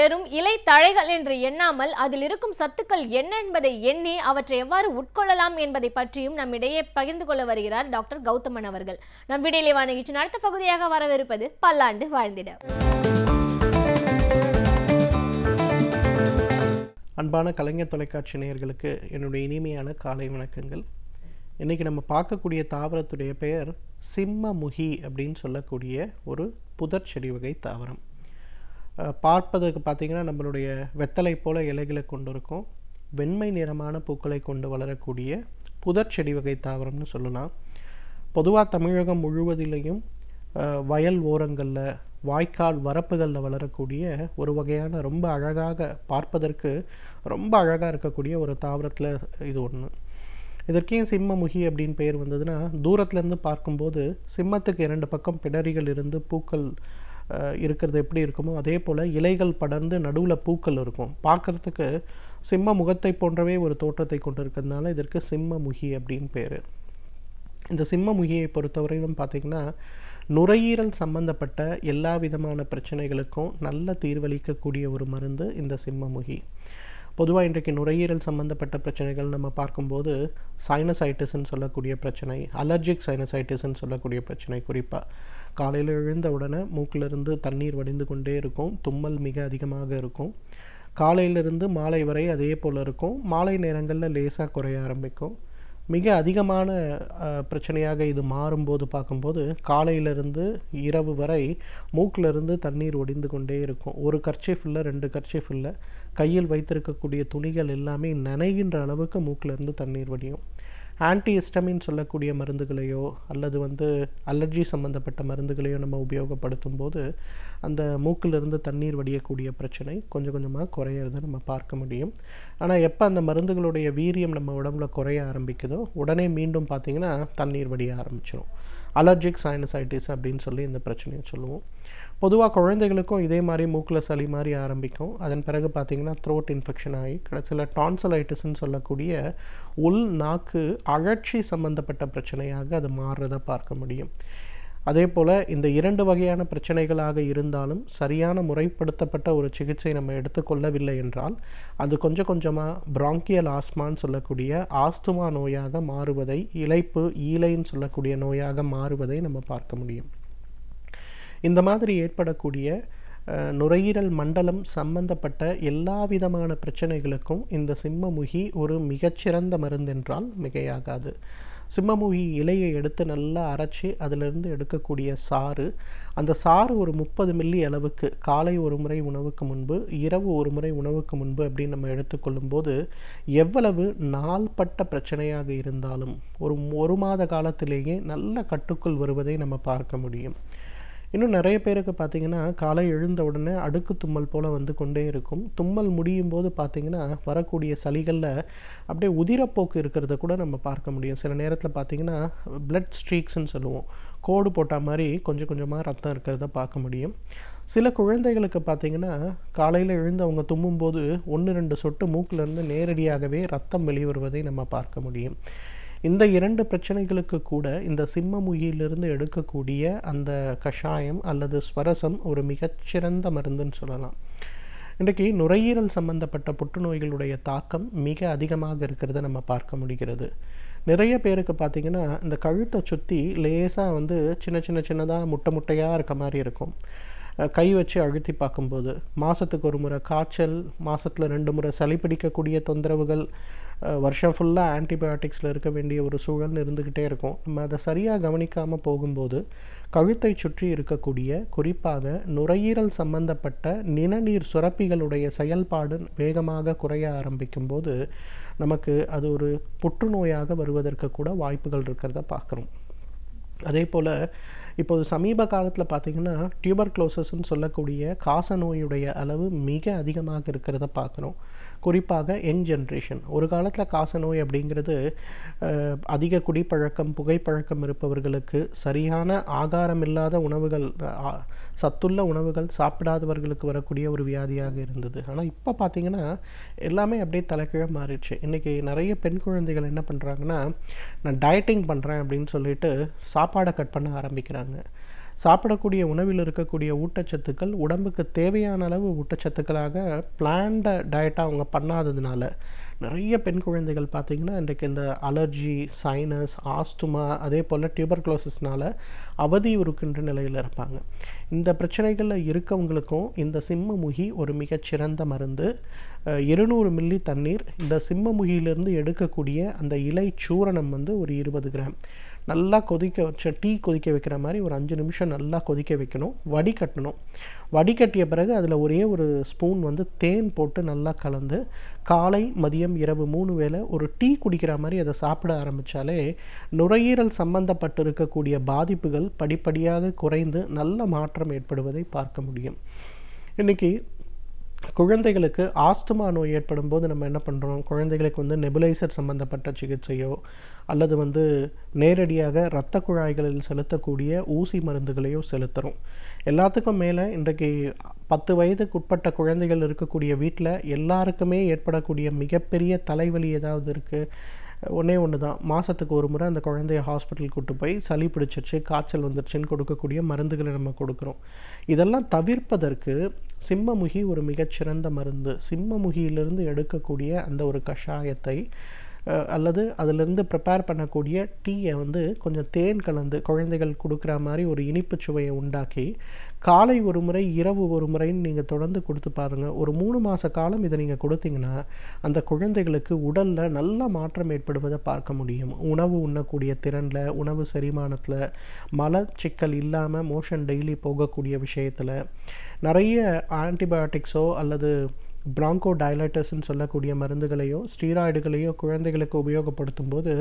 வெறும் இலை தழைகள் என்று எண்ணாமல் அதில் இருக்கும் சத்துக்கள் என்ன என்பதை எண்ணி அவற்றை எவ்வாறு உட்கொள்ளலாம் என்பதை பற்றியும் நம்மிடையே பகிர்ந்து கொள்ள வருகிறார் டாக்டர் கௌதமன் அவர்கள். நம் விடையிலே நிகழ்ச்சியின் அடுத்த பகுதியாக வரவிருப்பது பல்லாண்டு வாழ்ந்திட. அன்பான கலைஞர் தொலைக்காட்சி நேயர்களுக்கு என்னுடைய இனிமையான காலை வணக்கங்கள். இன்றைக்கி நம்ம பார்க்கக்கூடிய தாவரத்துடைய பெயர் சிம்மமுகி அப்படின்னு சொல்லக்கூடிய ஒரு புதர் செடி வகை தாவரம். பார்ப்பதற்கு பார்த்திங்கன்னா நம்மளுடைய வெத்தலை போல இலைகளை கொண்டு இருக்கும், வெண்மை நிறமான பூக்களை கொண்டு வளரக்கூடிய புதர் செடி வகை தாவரம்னு சொல்லலாம். பொதுவாக தமிழகம் முழுவதிலையும் வயல் ஓரங்களில், வாய்க்கால் வரப்புகளில் வளரக்கூடிய ஒரு வகையான ரொம்ப அழகாக, பார்ப்பதற்கு ரொம்ப அழகாக இருக்கக்கூடிய ஒரு தாவரத்தில் இது ஒன்று. இதற்கே சிம்மமுகி அப்படின்னு பெயர் வந்ததுன்னா, தூரத்துலேருந்து பார்க்கும்போது சிம்மத்துக்கு 2 பக்கம் பிடரிகள் இருந்து பூக்கள் இருக்கிறது எப்படி இருக்குமோ அதே போல் இலைகள் படர்ந்து நடுவில் பூக்கள் இருக்கும். பார்க்குறதுக்கு சிம்ம முகத்தை போன்றவே ஒரு தோற்றத்தை கொண்டு இருக்கிறதுனால இதற்கு சிம்மமுகி அப்படின்னு பேர். இந்த சிம்மமுகியை பொறுத்தவரையிலும் பார்த்திங்கன்னா, நுரையீரல் சம்பந்தப்பட்ட எல்லா விதமான பிரச்சனைகளுக்கும் நல்ல தீர்வளிக்கக்கூடிய ஒரு மருந்து இந்த சிம்மமுகி. பொதுவாக இன்றைக்கு நுரையீரல் சம்பந்தப்பட்ட பிரச்சனைகள் நம்ம பார்க்கும்போது சைனசைட்டிஸ்ன்னு சொல்லக்கூடிய பிரச்சனை, அலர்ஜிக் சைனசைட்டிஸ்ன்னு சொல்லக்கூடிய பிரச்சனை, குறிப்பாக காலையில் எழுந்த உடனே மூக்கிலிருந்து தண்ணீர் வடிந்து கொண்டே இருக்கும், தும்மல் மிக அதிகமாக இருக்கும், காலையிலிருந்து மாலை வரை அதே போல் இருக்கும், மாலை நேரங்களில் லேசாக குறைய ஆரம்பிக்கும். மிக அதிகமான பிரச்சனையாக இது மாறும்போது பார்க்கும்போது காலையிலிருந்து இரவு வரை மூக்கிலிருந்து தண்ணீர் ஒடிந்து கொண்டே இருக்கும். ஒரு கர்ச்சீஃப் இல்லை, 2 கர்ச்சீஃப் இல்லை, கையில் வைத்திருக்கக்கூடிய துணிகள் எல்லாமே நனைகின்ற அளவுக்கு மூக்கிலிருந்து தண்ணீர் வடியும். ஆன்டிஹிஸ்டமின் சொல்லக்கூடிய மருந்துகளையோ அல்லது அலர்ஜி சம்மந்தப்பட்ட மருந்துகளையோ நம்ம உபயோகப்படுத்தும் போது அந்த மூக்கிலிருந்து தண்ணீர் வடியக்கூடிய பிரச்சனை கொஞ்சம் கொஞ்சமாக குறையிறத நம்ம பார்க்க முடியும். ஆனால் எப்போ அந்த மருந்துகளுடைய வீரியம் நம்ம உடம்புல குறைய ஆரம்பிக்குதோ உடனே மீண்டும் பார்த்திங்கன்னா தண்ணீர் வடிய ஆரம்பிச்சிடும். அலர்ஜிக் சைனசைட்டிஸ் அப்படின்னு சொல்லி இந்த பிரச்சனையை சொல்லுவோம். பொதுவாக குழந்தைகளுக்கும் இதே மாதிரி மூக்கில் சளி மாதிரி ஆரம்பிக்கும். அதன் பிறகு பார்த்திங்கன்னா த்ரோட் இன்ஃபெக்ஷன் ஆகி கடைசியில் டான்சலைட்டிஸ்ன்னு சொல்லக்கூடிய உள் நாக்கு அழற்சி சம்பந்தப்பட்ட பிரச்சனையாக அது மாறுறதை பார்க்க முடியும். அதே போல் இந்த 2 வகையான பிரச்சனைகளாக இருந்தாலும் சரியான முறைப்படுத்தப்பட்ட ஒரு சிகிச்சை நம்ம எடுத்துக்கொள்ளவில்லை என்றால் அது கொஞ்சம் கொஞ்சமாக பிராங்கியல் ஆஸ்மான்னு சொல்லக்கூடிய ஆஸ்துமா நோயாக மாறுவதை, இளைப்பு ஈலைன்னு சொல்லக்கூடிய நோயாக மாறுவதை நம்ம பார்க்க முடியும். இந்த மாதிரி ஏற்படக்கூடிய நுரையீரல் மண்டலம் சம்பந்தப்பட்ட எல்லா விதமான பிரச்சனைகளுக்கும் இந்த சிம்மமுகி ஒரு மிகச்சிறந்த மருந்தென்றால் மிகையாகாது. சிம்மமுகி இலையை எடுத்து நல்லா அரைச்சி அதிலிருந்து எடுக்கக்கூடிய சாறு, அந்த சாறு ஒரு 30 மில்லி அளவுக்கு காலை ஒரு முறை உணவுக்கு முன்பு, இரவு ஒரு முறை உணவுக்கு முன்பு அப்படின்னு நம்ம எடுத்துக்கொள்ளும்போது எவ்வளவு நாள்பட்ட பிரச்சனையாக இருந்தாலும் ஒரு மாத காலத்திலேயே நல்ல கட்டுக்குள் வருவதை நம்ம பார்க்க முடியும். இன்னும் நிறைய பேருக்கு பார்த்திங்கன்னா காலை எழுந்த உடனே அடுக்கு தும்மல் போல் வந்து கொண்டே இருக்கும். தும்மல் முடியும் போது பார்த்திங்கன்னா வரக்கூடிய சளிகளில் அப்படியே உதிரப்போக்கு இருக்கிறத கூட நம்ம பார்க்க முடியும். சில நேரத்தில் பார்த்திங்கன்னா பிளட் ஸ்ட்ரீக்ஸ்ன்னு சொல்லுவோம், கோடு போட்ட மாதிரி கொஞ்சம் கொஞ்சமாக ரத்தம் இருக்கிறத பார்க்க முடியும். சில குழந்தைகளுக்கு பார்த்திங்கன்னா காலையில் எழுந்து அவங்க தும்மும்போது 1-2 சொட்டு மூக்கிலேருந்து நேரடியாகவே ரத்தம் வெளிவருவதை நம்ம பார்க்க முடியும். இந்த 2 பிரச்சனைகளுக்கு கூட இந்த சிம்மமுகியிலிருந்து எடுக்கக்கூடிய அந்த கஷாயம் அல்லது ஸ்வரசம் ஒரு மிகச்சிறந்த மருந்துன்னு சொல்லலாம். இன்றைக்கு நுரையீரல் சம்பந்தப்பட்ட புற்றுநோய்களுடைய தாக்கம் மிக அதிகமாக இருக்கிறத நம்ம பார்க்க முடிகிறது. நிறைய பேருக்கு பார்த்திங்கன்னா இந்த கழுத்தை சுற்றி லேசாக சின்னதாக முட்டையாக இருக்க மாதிரி இருக்கும். கை வச்சு அழுத்தி பார்க்கும்போது மாதத்துக்கு ஒரு முறை காய்ச்சல், மாதத்தில் 2 முறை சளி பிடிக்கக்கூடிய தொந்தரவுகள், வருஷம் ஃபுல்லாக ஆன்டிபயோட்டிக்ஸில் இருக்க வேண்டிய ஒரு சூழல் இருந்துக்கிட்டே இருக்கும். நம்ம அதை சரியாக கவனிக்காமல் போகும்போது கழுத்தை சுற்றி இருக்கக்கூடிய குறிப்பாக நுரையீரல் சம்பந்தப்பட்ட நிணநீர் சுரப்பிகளுடைய செயல்பாடு வேகமாக குறைய ஆரம்பிக்கும் போது நமக்கு அது ஒரு புற்றுநோயாக வருவதற்கு கூட வாய்ப்புகள் இருக்கிறத பார்க்குறோம். அதே போல் இப்போது சமீப காலத்தில் பார்த்திங்கன்னா டியூபர்குலோசிஸ்ன்னு சொல்லக்கூடிய காச நோயுடைய அளவு மிக அதிகமாக இருக்கிறத பார்க்குறோம். குறிப்பாக யங் ஜென்ரேஷன். ஒரு காலத்தில் காச நோய் அப்படிங்கிறது அதிக குடிப்பழக்கம், புகைப்பழக்கம் இருப்பவர்களுக்கு, சரியான ஆகாரம் இல்லாத உணவுகள், சத்துள்ள உணவுகள் சாப்பிடாதவர்களுக்கு வரக்கூடிய ஒரு வியாதியாக இருந்தது. ஆனால் இப்போ பார்த்திங்கன்னா எல்லாமே அப்படியே தலைக்கீழ மாறிடுச்சு. இன்றைக்கி நிறைய பெண் குழந்தைகள் என்ன பண்ணுறாங்கன்னா, நான் டயட்டிங் பண்ணுறேன் அப்படின்னு சொல்லிட்டு சாப்பாடை கட் பண்ண ஆரம்பிக்கிறாங்க. சாப்பிடக்கூடிய உணவில் இருக்கக்கூடிய ஊட்டச்சத்துக்கள் உடம்புக்கு தேவையான அளவு ஊட்டச்சத்துக்களாக பிளான்டு டயட்டாக அவங்க பண்ணாததுனால நிறைய பெண் குழந்தைகள் பார்த்திங்கன்னா இன்றைக்கு இந்த அலர்ஜி, சைனஸ், ஆஸ்துமா, அதே போல் டியூபர்குலோசிஸ்னால் அவதியுறுக்கின்ற நிலையில் இருப்பாங்க. இந்த பிரச்சனைகளில் இருக்கவங்களுக்கும் இந்த சிம்மமுகி ஒரு மிகச்சிறந்த மருந்து. 200 மில்லி தண்ணீர், இந்த சிம்மமுகியிலிருந்து எடுக்கக்கூடிய அந்த இலை சூரணம் ஒரு 20 கிராம் நல்லா கொதிக்க வச்ச டீ கொதிக்க வைக்கிற மாதிரி ஒரு 5 நிமிஷம் நல்லா கொதிக்க வைக்கணும். வடிகட்டணும். வடிகட்டிய பிறகு அதில் ஒரே ஒரு ஸ்பூன் தேன் போட்டு நல்லா கலந்து காலை, மதியம், இரவு 3 வேளை ஒரு டீ குடிக்கிற மாதிரி அதை சாப்பிட ஆரம்பித்தாலே நுரையீரல் சம்பந்தப்பட்டு இருக்கக்கூடிய பாதிப்புகள் படிப்படியாக குறைந்து நல்ல மாற்றம் ஏற்படுவதை பார்க்க முடியும். இன்றைக்கி குழந்தைகளுக்கு ஆஸ்துமா நோய் ஏற்படும் போது நம்ம என்ன பண்ணுறோம், குழந்தைகளுக்கு நெபுலைசர் சம்பந்தப்பட்ட சிகிச்சையோ அல்லது நேரடியாக இரத்த குழாய்களில் செலுத்தக்கூடிய ஊசி மருந்துகளையோ செலுத்துகிறோம். எல்லாத்துக்கும் மேலே இன்றைக்கு 10 வயதுக்கு உட்பட்ட குழந்தைகள் இருக்கக்கூடிய வீட்டில் எல்லாருக்குமே ஏற்படக்கூடிய மிகப்பெரிய தலைவலி ஏதாவது இருக்குது. ஒன்று தான், மாதத்துக்கு ஒரு முறை அந்த குழந்தைய ஹாஸ்பிட்டல் கூட்டு போய் சளி பிடிச்சிருச்சு, காய்ச்சல் வந்துருச்சுன்னு கொடுக்கக்கூடிய மருந்துகளை நம்ம கொடுக்குறோம். இதெல்லாம் தவிர்ப்பதற்கு சிம்மமுகி ஒரு மிகச்சிறந்த மருந்து. சிம்மமுகியிலிருந்து எடுக்கக்கூடிய அந்த ஒரு கஷாயத்தை அல்லது அதிலிருந்து ப்ரிப்பேர் பண்ணக்கூடிய டீயை கொஞ்சம் தேன் கலந்து குழந்தைகள் கொடுக்குற மாதிரி ஒரு இனிப்பு சுவையை உண்டாக்கி காலை ஒரு முறை, இரவு ஒரு முறைன்னு நீங்கள் தொடர்ந்து கொடுத்து பாருங்கள். ஒரு 3 மாத காலம் இதை நீங்கள் கொடுத்தீங்கன்னா அந்த குழந்தைகளுக்கு உடலில் நல்ல மாற்றம் ஏற்படுவதை பார்க்க முடியும். உணவு உண்ணக்கூடிய திறனில், உணவு செரிமானத்தில், மலச்சிக்கல் இல்லாமல் மோஷன் டெய்லி போகக்கூடிய விஷயத்தில், நிறைய ஆன்டிபயோட்டிக்ஸோ அல்லது பிராங்கோ டைலட்டர்ஸ்ன்னு சொல்லக்கூடிய மருந்துகளையோ ஸ்டீராய்டுகளையோ குழந்தைகளுக்கு உபயோகப்படுத்தும் போது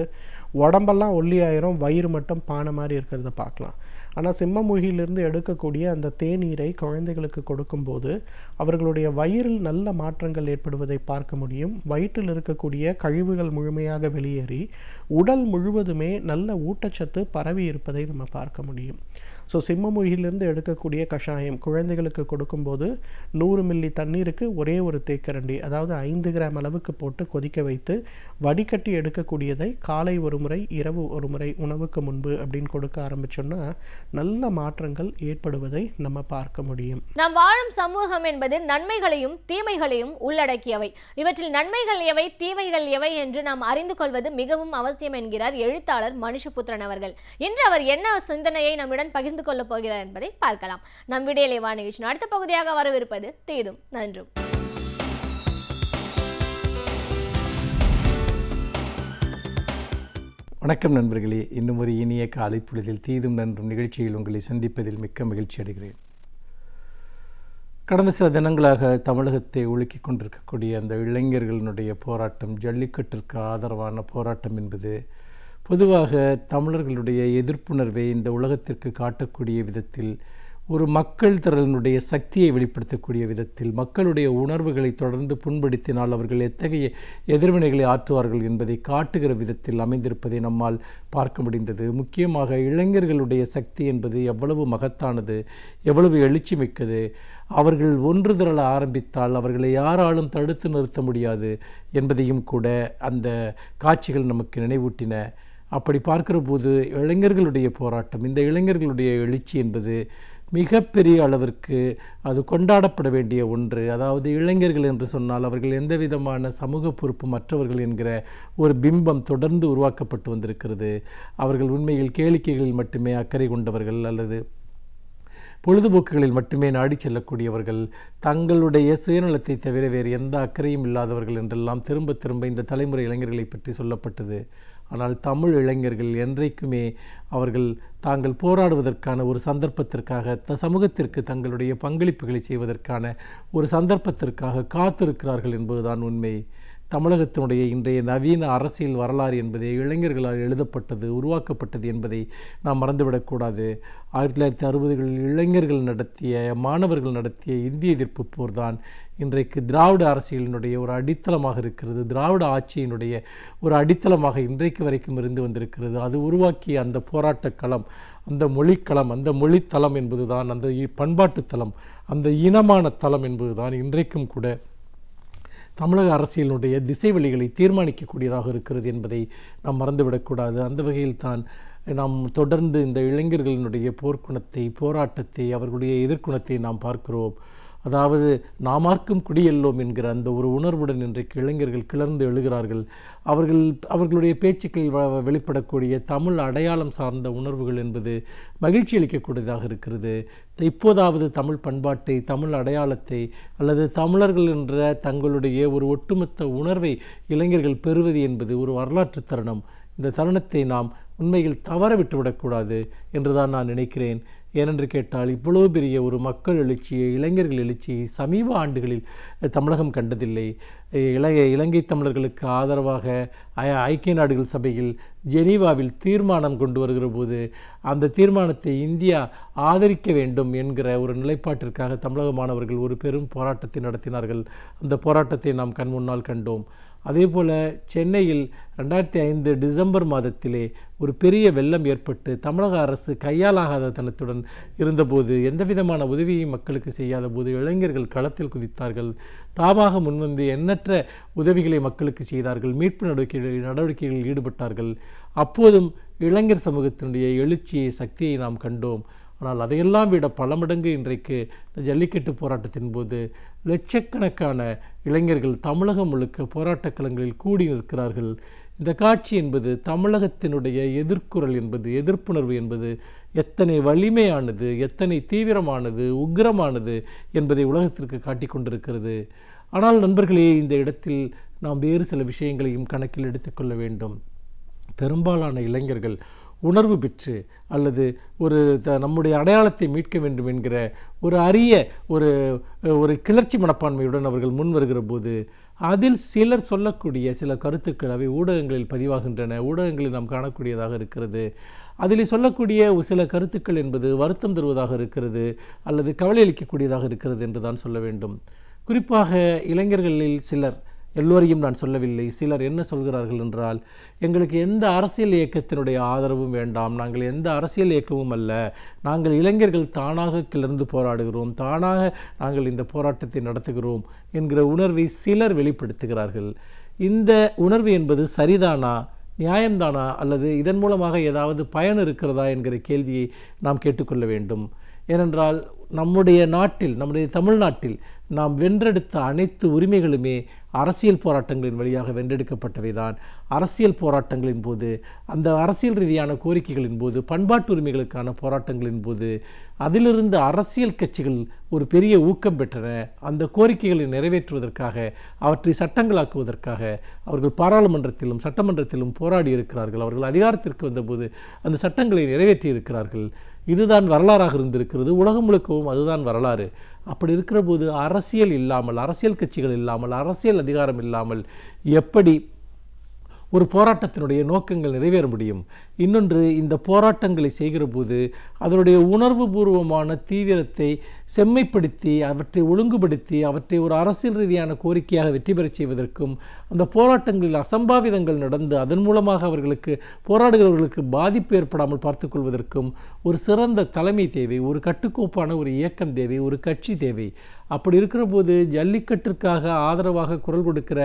உடம்பெல்லாம் ஒல்லியாயிரும், வயிறு மட்டும் பானை மாதிரி இருக்கிறத பார்க்கலாம். ஆனால் சிம்மமுகியிலிருந்து எடுக்கக்கூடிய அந்த தேநீரை குழந்தைகளுக்கு கொடுக்கும்போது அவர்களுடைய வயிறில் நல்ல மாற்றங்கள் ஏற்படுவதை பார்க்க முடியும். வயிற்றில் இருக்கக்கூடிய கழிவுகள் முழுமையாக வெளியேறி உடல் முழுவதுமே நல்ல ஊட்டச்சத்து பரவி இருப்பதை நம்ம பார்க்க முடியும். ஸோ சிம்மமுகியிலிருந்து எடுக்கக்கூடிய கஷாயம் குழந்தைகளுக்கு கொடுக்கும்போது 100 மில்லி தண்ணீருக்கு ஒரே ஒரு தேக்கரண்டி, அதாவது 5 கிராம் அளவுக்கு போட்டு கொதிக்க வைத்து வடிகட்டி எடுக்கக்கூடியதை காலை ஒரு முறை, இரவு ஒரு முறை உணவுக்கு முன்பு அப்படின்னு கொடுக்க ஆரம்பிச்சோம்னா நல்ல மாற்றங்கள் ஏற்படுவதை நம்ம பார்க்க முடியும். நாம் வாழும் சமூகம் என்பது நன்மைகளையும் தீமைகளையும் உள்ளடக்கியவை. இவற்றில் நன்மைகள் எவை, தீமைகள் எவை என்று நாம் அறிந்து கொள்வது மிகவும் அவசியம் என்கிறார் எழுத்தாளர் மனுஷபுத்திரன் அவர்கள். இன்று அவர் என்ன சிந்தனையை நம்முடன் பகிர்ந்து கொள்ள போகிறார் என்பதை பார்க்கலாம். நம் விடியலை வா நிகழ்ச்சியின் அடுத்த பகுதியாக வரவிருப்பது தீதும் நன்றும். வணக்கம் நண்பர்களே, இன்னும் ஒரு இனிய காலை பொழுதில் தீதும் நன்றும் நிகழ்ச்சியில் உங்களை சந்திப்பதில் மிக்க மகிழ்ச்சி அடைகிறேன். கடந்த சில தினங்களாக தமிழகத்தை ஒழுக்கிக் கொண்டிருக்கக்கூடிய அந்த இளைஞர்களினுடைய போராட்டம், ஜல்லிக்கட்டிற்கு ஆதரவான போராட்டம் என்பது பொதுவாக தமிழர்களுடைய எதிர்ப்புணர்வை இந்த உலகத்திற்கு காட்டக்கூடிய விதத்தில், ஒரு மக்கள் திரளினுடைய சக்தியை வெளிப்படுத்தக்கூடிய விதத்தில், மக்களுடைய உணர்வுகளை தொடர்ந்து புண்படுத்தினால் அவர்கள் எத்தகைய எதிர்வினைகளை ஆற்றுவார்கள் என்பதை காட்டுகிற விதத்தில் அமைந்திருப்பதை நம்மால் பார்க்க முடிந்தது. முக்கியமாக இளைஞர்களுடைய சக்தி என்பது எவ்வளவு மகத்தானது, எவ்வளவு எழுச்சி மிக்கது. அவர்கள் ஒன்று திரள ஆரம்பித்தால் அவர்களை யாராலும் தடுத்து நிறுத்த முடியாது என்பதையும் கூட அந்த காட்சிகள் நமக்கு நினைவூட்டின. அப்படி பார்க்கிற போது இளைஞர்களுடைய போராட்டம், இந்த இளைஞர்களுடைய எழுச்சி என்பது மிகப்பெரிய அளவிற்கு அது கொண்டாடப்பட வேண்டிய ஒன்று. அதாவது இளைஞர்கள் என்று சொன்னால் அவர்கள் எந்த விதமான சமூக பொறுப்பு மற்றவர்கள் என்கிற ஒரு பிம்பம் தொடர்ந்து உருவாக்கப்பட்டு வந்திருக்கிறது. அவர்கள் உண்மையில் கேளிக்கைகளில் மட்டுமே அக்கறை கொண்டவர்கள் அல்லது பொழுதுபோக்குகளில் மட்டுமே நாடி செல்லக்கூடியவர்கள், தங்களுடைய சுயநலத்தை தவிர வேறு எந்த அக்கறையும் இல்லாதவர்கள் என்றெல்லாம் திரும்ப திரும்ப இந்த தலைமுறை இளைஞர்களை பற்றி சொல்லப்பட்டது. ஆனால் தமிழ் இளைஞர்கள் என்றைக்குமே அவர்கள் தாங்கள் போராடுவதற்கான ஒரு சந்தர்ப்பத்திற்காக, சமூகத்திற்கு தங்களுடைய பங்களிப்புகளை செய்வதற்கான ஒரு சந்தர்ப்பத்திற்காக காத்திருக்கிறார்கள் என்பதுதான் உண்மை. தமிழகத்தினுடைய இன்றைய நவீன அரசியல் வரலாறு என்பதே இளைஞர்களால் எழுதப்பட்டது, உருவாக்கப்பட்டது என்பதை நாம் மறந்துவிடக்கூடாது. 1960களில் இளைஞர்கள் நடத்திய, மாணவர்கள் நடத்திய இந்திய எதிர்ப்பு போர் தான் இன்றைக்கு திராவிட அரசியலினுடைய ஒரு அடித்தளமாக இருக்கிறது. திராவிட ஆட்சியினுடைய ஒரு அடித்தளமாக இன்றைக்கு வரைக்கும் இருந்து வந்திருக்கிறது. அது உருவாக்கிய அந்த போராட்ட களம், அந்த மொழிக்களம், அந்த மொழித்தளம் என்பதுதான், அந்த பண்பாட்டு தளம், அந்த இனமான தளம் என்பதுதான் இன்றைக்கும் கூட தமிழக அரசியலினுடைய திசை வழிகளை தீர்மானிக்கக்கூடியதாக இருக்கிறது என்பதை நாம் மறந்துவிடக்கூடாது. அந்த வகையில் தான் நாம் தொடர்ந்து இந்த இளைஞர்களினுடைய போர்க்குணத்தை, போராட்டத்தை, அவர்களுடைய எதிர்குணத்தை நாம் பார்க்கிறோம். அதாவது நாமார்க்கும் குடியெல்லோம் என்கிற அந்த ஒரு உணர்வுடன் இன்றைக்கு இளைஞர்கள் கிளர்ந்து எழுகிறார்கள். அவர்களுடைய பேச்சுக்களில் வெளிப்படக்கூடிய தமிழ் அடையாளம் சார்ந்த உணர்வுகள் என்பது மகிழ்ச்சி அளிக்கக்கூடியதாக இருக்கிறது. இப்போதாவது தமிழ் பண்பாட்டை, தமிழ் அடையாளத்தை அல்லது தமிழர்கள் என்ற தங்களுடைய ஒரு ஒட்டுமொத்த உணர்வை இளைஞர்கள் பெறுவது என்பது ஒரு வரலாற்று தருணம். இந்த தருணத்தை நாம் உண்மையில் தவற விட்டுவிடக்கூடாது என்றுதான் நான் நினைக்கிறேன். ஏனென்று கேட்டால் இவ்வளவு பெரிய ஒரு மக்கள் எழுச்சியை, இளைஞர்கள் எழுச்சியை சமீப ஆண்டுகளில் தமிழகம் கண்டதில்லை. இலங்கை தமிழர்களுக்கு ஆதரவாக ஐக்கிய நாடுகள் சபையில் ஜெனீவாவில் தீர்மானம் கொண்டு வருகிற போது அந்த தீர்மானத்தை இந்தியா ஆதரிக்க வேண்டும் என்கிற ஒரு நிலைப்பாட்டிற்காக தமிழக மாணவர்கள் ஒரு பெரும் போராட்டத்தை நடத்தினார்கள். அந்த போராட்டத்தை நாம் கண் முன்னால் கண்டோம். அதே போல் சென்னையில் 2005 டிசம்பர் மாதத்திலே ஒரு பெரிய வெள்ளம் ஏற்பட்டு தமிழக அரசு கையாலாகாத தனத்துடன் இருந்தபோது, எந்த விதமான உதவியும் மக்களுக்கு செய்யாத போது இளைஞர்கள் களத்தில் குதித்தார்கள். தாமாக முன்வந்து எண்ணற்ற உதவிகளை மக்களுக்கு செய்தார்கள். மீட்பு நடவடிக்கைகளில் ஈடுபட்டார்கள். அப்போதும் இளைஞர் சமூகத்தினுடைய எழுச்சியை, சக்தியை நாம் கண்டோம். ஆனால் அதையெல்லாம் விட பல மடங்கு இன்றைக்கு ஜல்லிக்கட்டு போராட்டத்தின் போது லட்சக்கணக்கான இளைஞர்கள் தமிழகம் முழுக்க போராட்டக் களங்களில் கூடி நிற்கிறார்கள். இந்த காட்சி என்பது தமிழகத்தினுடைய எதிர்குரல் என்பது, எதிர்ப்புணர்வு என்பது எத்தனை வலிமையானது, எத்தனை தீவிரமானது, உக்கிரமானது என்பதை உலகத்திற்கு காட்டிக் கொண்டிருக்கிறது. ஆனால் நண்பர்களே, இந்த இடத்தில் நாம் வேறு சில விஷயங்களையும் கணக்கில் எடுத்துக்கொள்ள வேண்டும். பெரும்பாலான இளைஞர்கள் உணர்வு பெற்று அல்லது நம்முடைய அடையாளத்தை மீட்க வேண்டும் என்கிற ஒரு அரிய ஒரு கிளர்ச்சி மனப்பான்மையுடன் அவர்கள் முன் வருகிற போது அதில் சிலர் சொல்லக்கூடிய சில கருத்துக்கள் அவை ஊடகங்களில் பதிவாகின்றன, ஊடகங்களில் நாம் காணக்கூடியதாக இருக்கிறது. அதில் சொல்லக்கூடிய சில கருத்துக்கள் என்பது வருத்தம் தருவதாக இருக்கிறது அல்லது கவலை அளிக்கக்கூடியதாக இருக்கிறது என்று தான் சொல்ல வேண்டும். குறிப்பாக இளைஞர்களில் சிலர், எல்லோரையும் நான் சொல்லவில்லை, சிலர் என்ன சொல்கிறார்கள் என்றால், எங்களுக்கு எந்த அரசியல் இயக்கத்தினுடைய ஆதரவும் வேண்டாம், நாங்கள் எந்த அரசியல் இயக்கமும் அல்ல, நாங்கள் இளைஞர்கள் தானாக கிளர்ந்து போராடுகிறோம், தானாக நாங்கள் இந்த போராட்டத்தை நடத்துகிறோம் என்கிற உணர்வை சிலர் வெளிப்படுத்துகிறார்கள். இந்த உணர்வு என்பது சரிதானா, நியாயம்தானா, அல்லது இதன் மூலமாக ஏதாவது பயன் இருக்கிறதா என்கிற கேள்வியை நாம் கேட்டுக்கொள்ள வேண்டும். ஏனென்றால் நம்முடைய நாட்டில், நம்முடைய தமிழ்நாட்டில் நாம் வென்றெடுத்த அனைத்து உரிமைகளுமே அரசியல் போராட்டங்களின் வழியாக வென்றெடுக்கப்பட்டவை தான். அரசியல் போராட்டங்களின் போது, அந்த அரசியல் ரீதியான கோரிக்கைகளின் போது, பண்பாட்டு உரிமைகளுக்கான போராட்டங்களின் போது அதிலிருந்து அரசியல் கட்சிகள் ஒரு பெரிய ஊக்கம் பெற்றன. அந்த கோரிக்கைகளை நிறைவேற்றுவதற்காக, அவற்றை சட்டங்களாக்குவதற்காக அவர்கள் பாராளுமன்றத்திலும் சட்டமன்றத்திலும் போராடி இருக்கிறார்கள். அவர்கள் அதிகாரத்திற்கு வந்தபோது அந்த சட்டங்களை நிறைவேற்றி இருக்கிறார்கள். இதுதான் வரலாறாக இருந்திருக்கிறது. உலகம் முழுக்கவும் அதுதான் வரலாறு. அப்படி இருக்கிற போது அரசியல் இல்லாமல், அரசியல் கட்சிகள் இல்லாமல், அரசியல் அதிகாரம் இல்லாமல் எப்படி ஒரு போராட்டத்தினுடைய நோக்கங்கள் நிறைவேற முடியும்? இன்னொன்று, இந்த போராட்டங்களை செய்கிற போது அதனுடைய உணர்வு பூர்வமான தீவிரத்தை செம்மைப்படுத்தி, அவற்றை ஒழுங்குபடுத்தி, அவற்றை ஒரு அரசியல் ரீதியான கோரிக்கையாக வெற்றி பெறச் செய்வதற்கும், அந்த போராட்டங்களில் அசம்பாவிதங்கள் நடந்து அதன் மூலமாக அவர்களுக்கு, போராடுகிறவர்களுக்கு பாதிப்பு ஏற்படாமல் பார்த்துக்கொள்வதற்கும் ஒரு சிறந்த தலைமை தேவை, ஒரு கட்டுக்கோப்பான ஒரு இயக்கம் தேவை, ஒரு கட்சி தேவை. அப்படி இருக்கிற போது ஜல்லிக்கட்டிற்காக ஆதரவாக குரல் கொடுக்கிற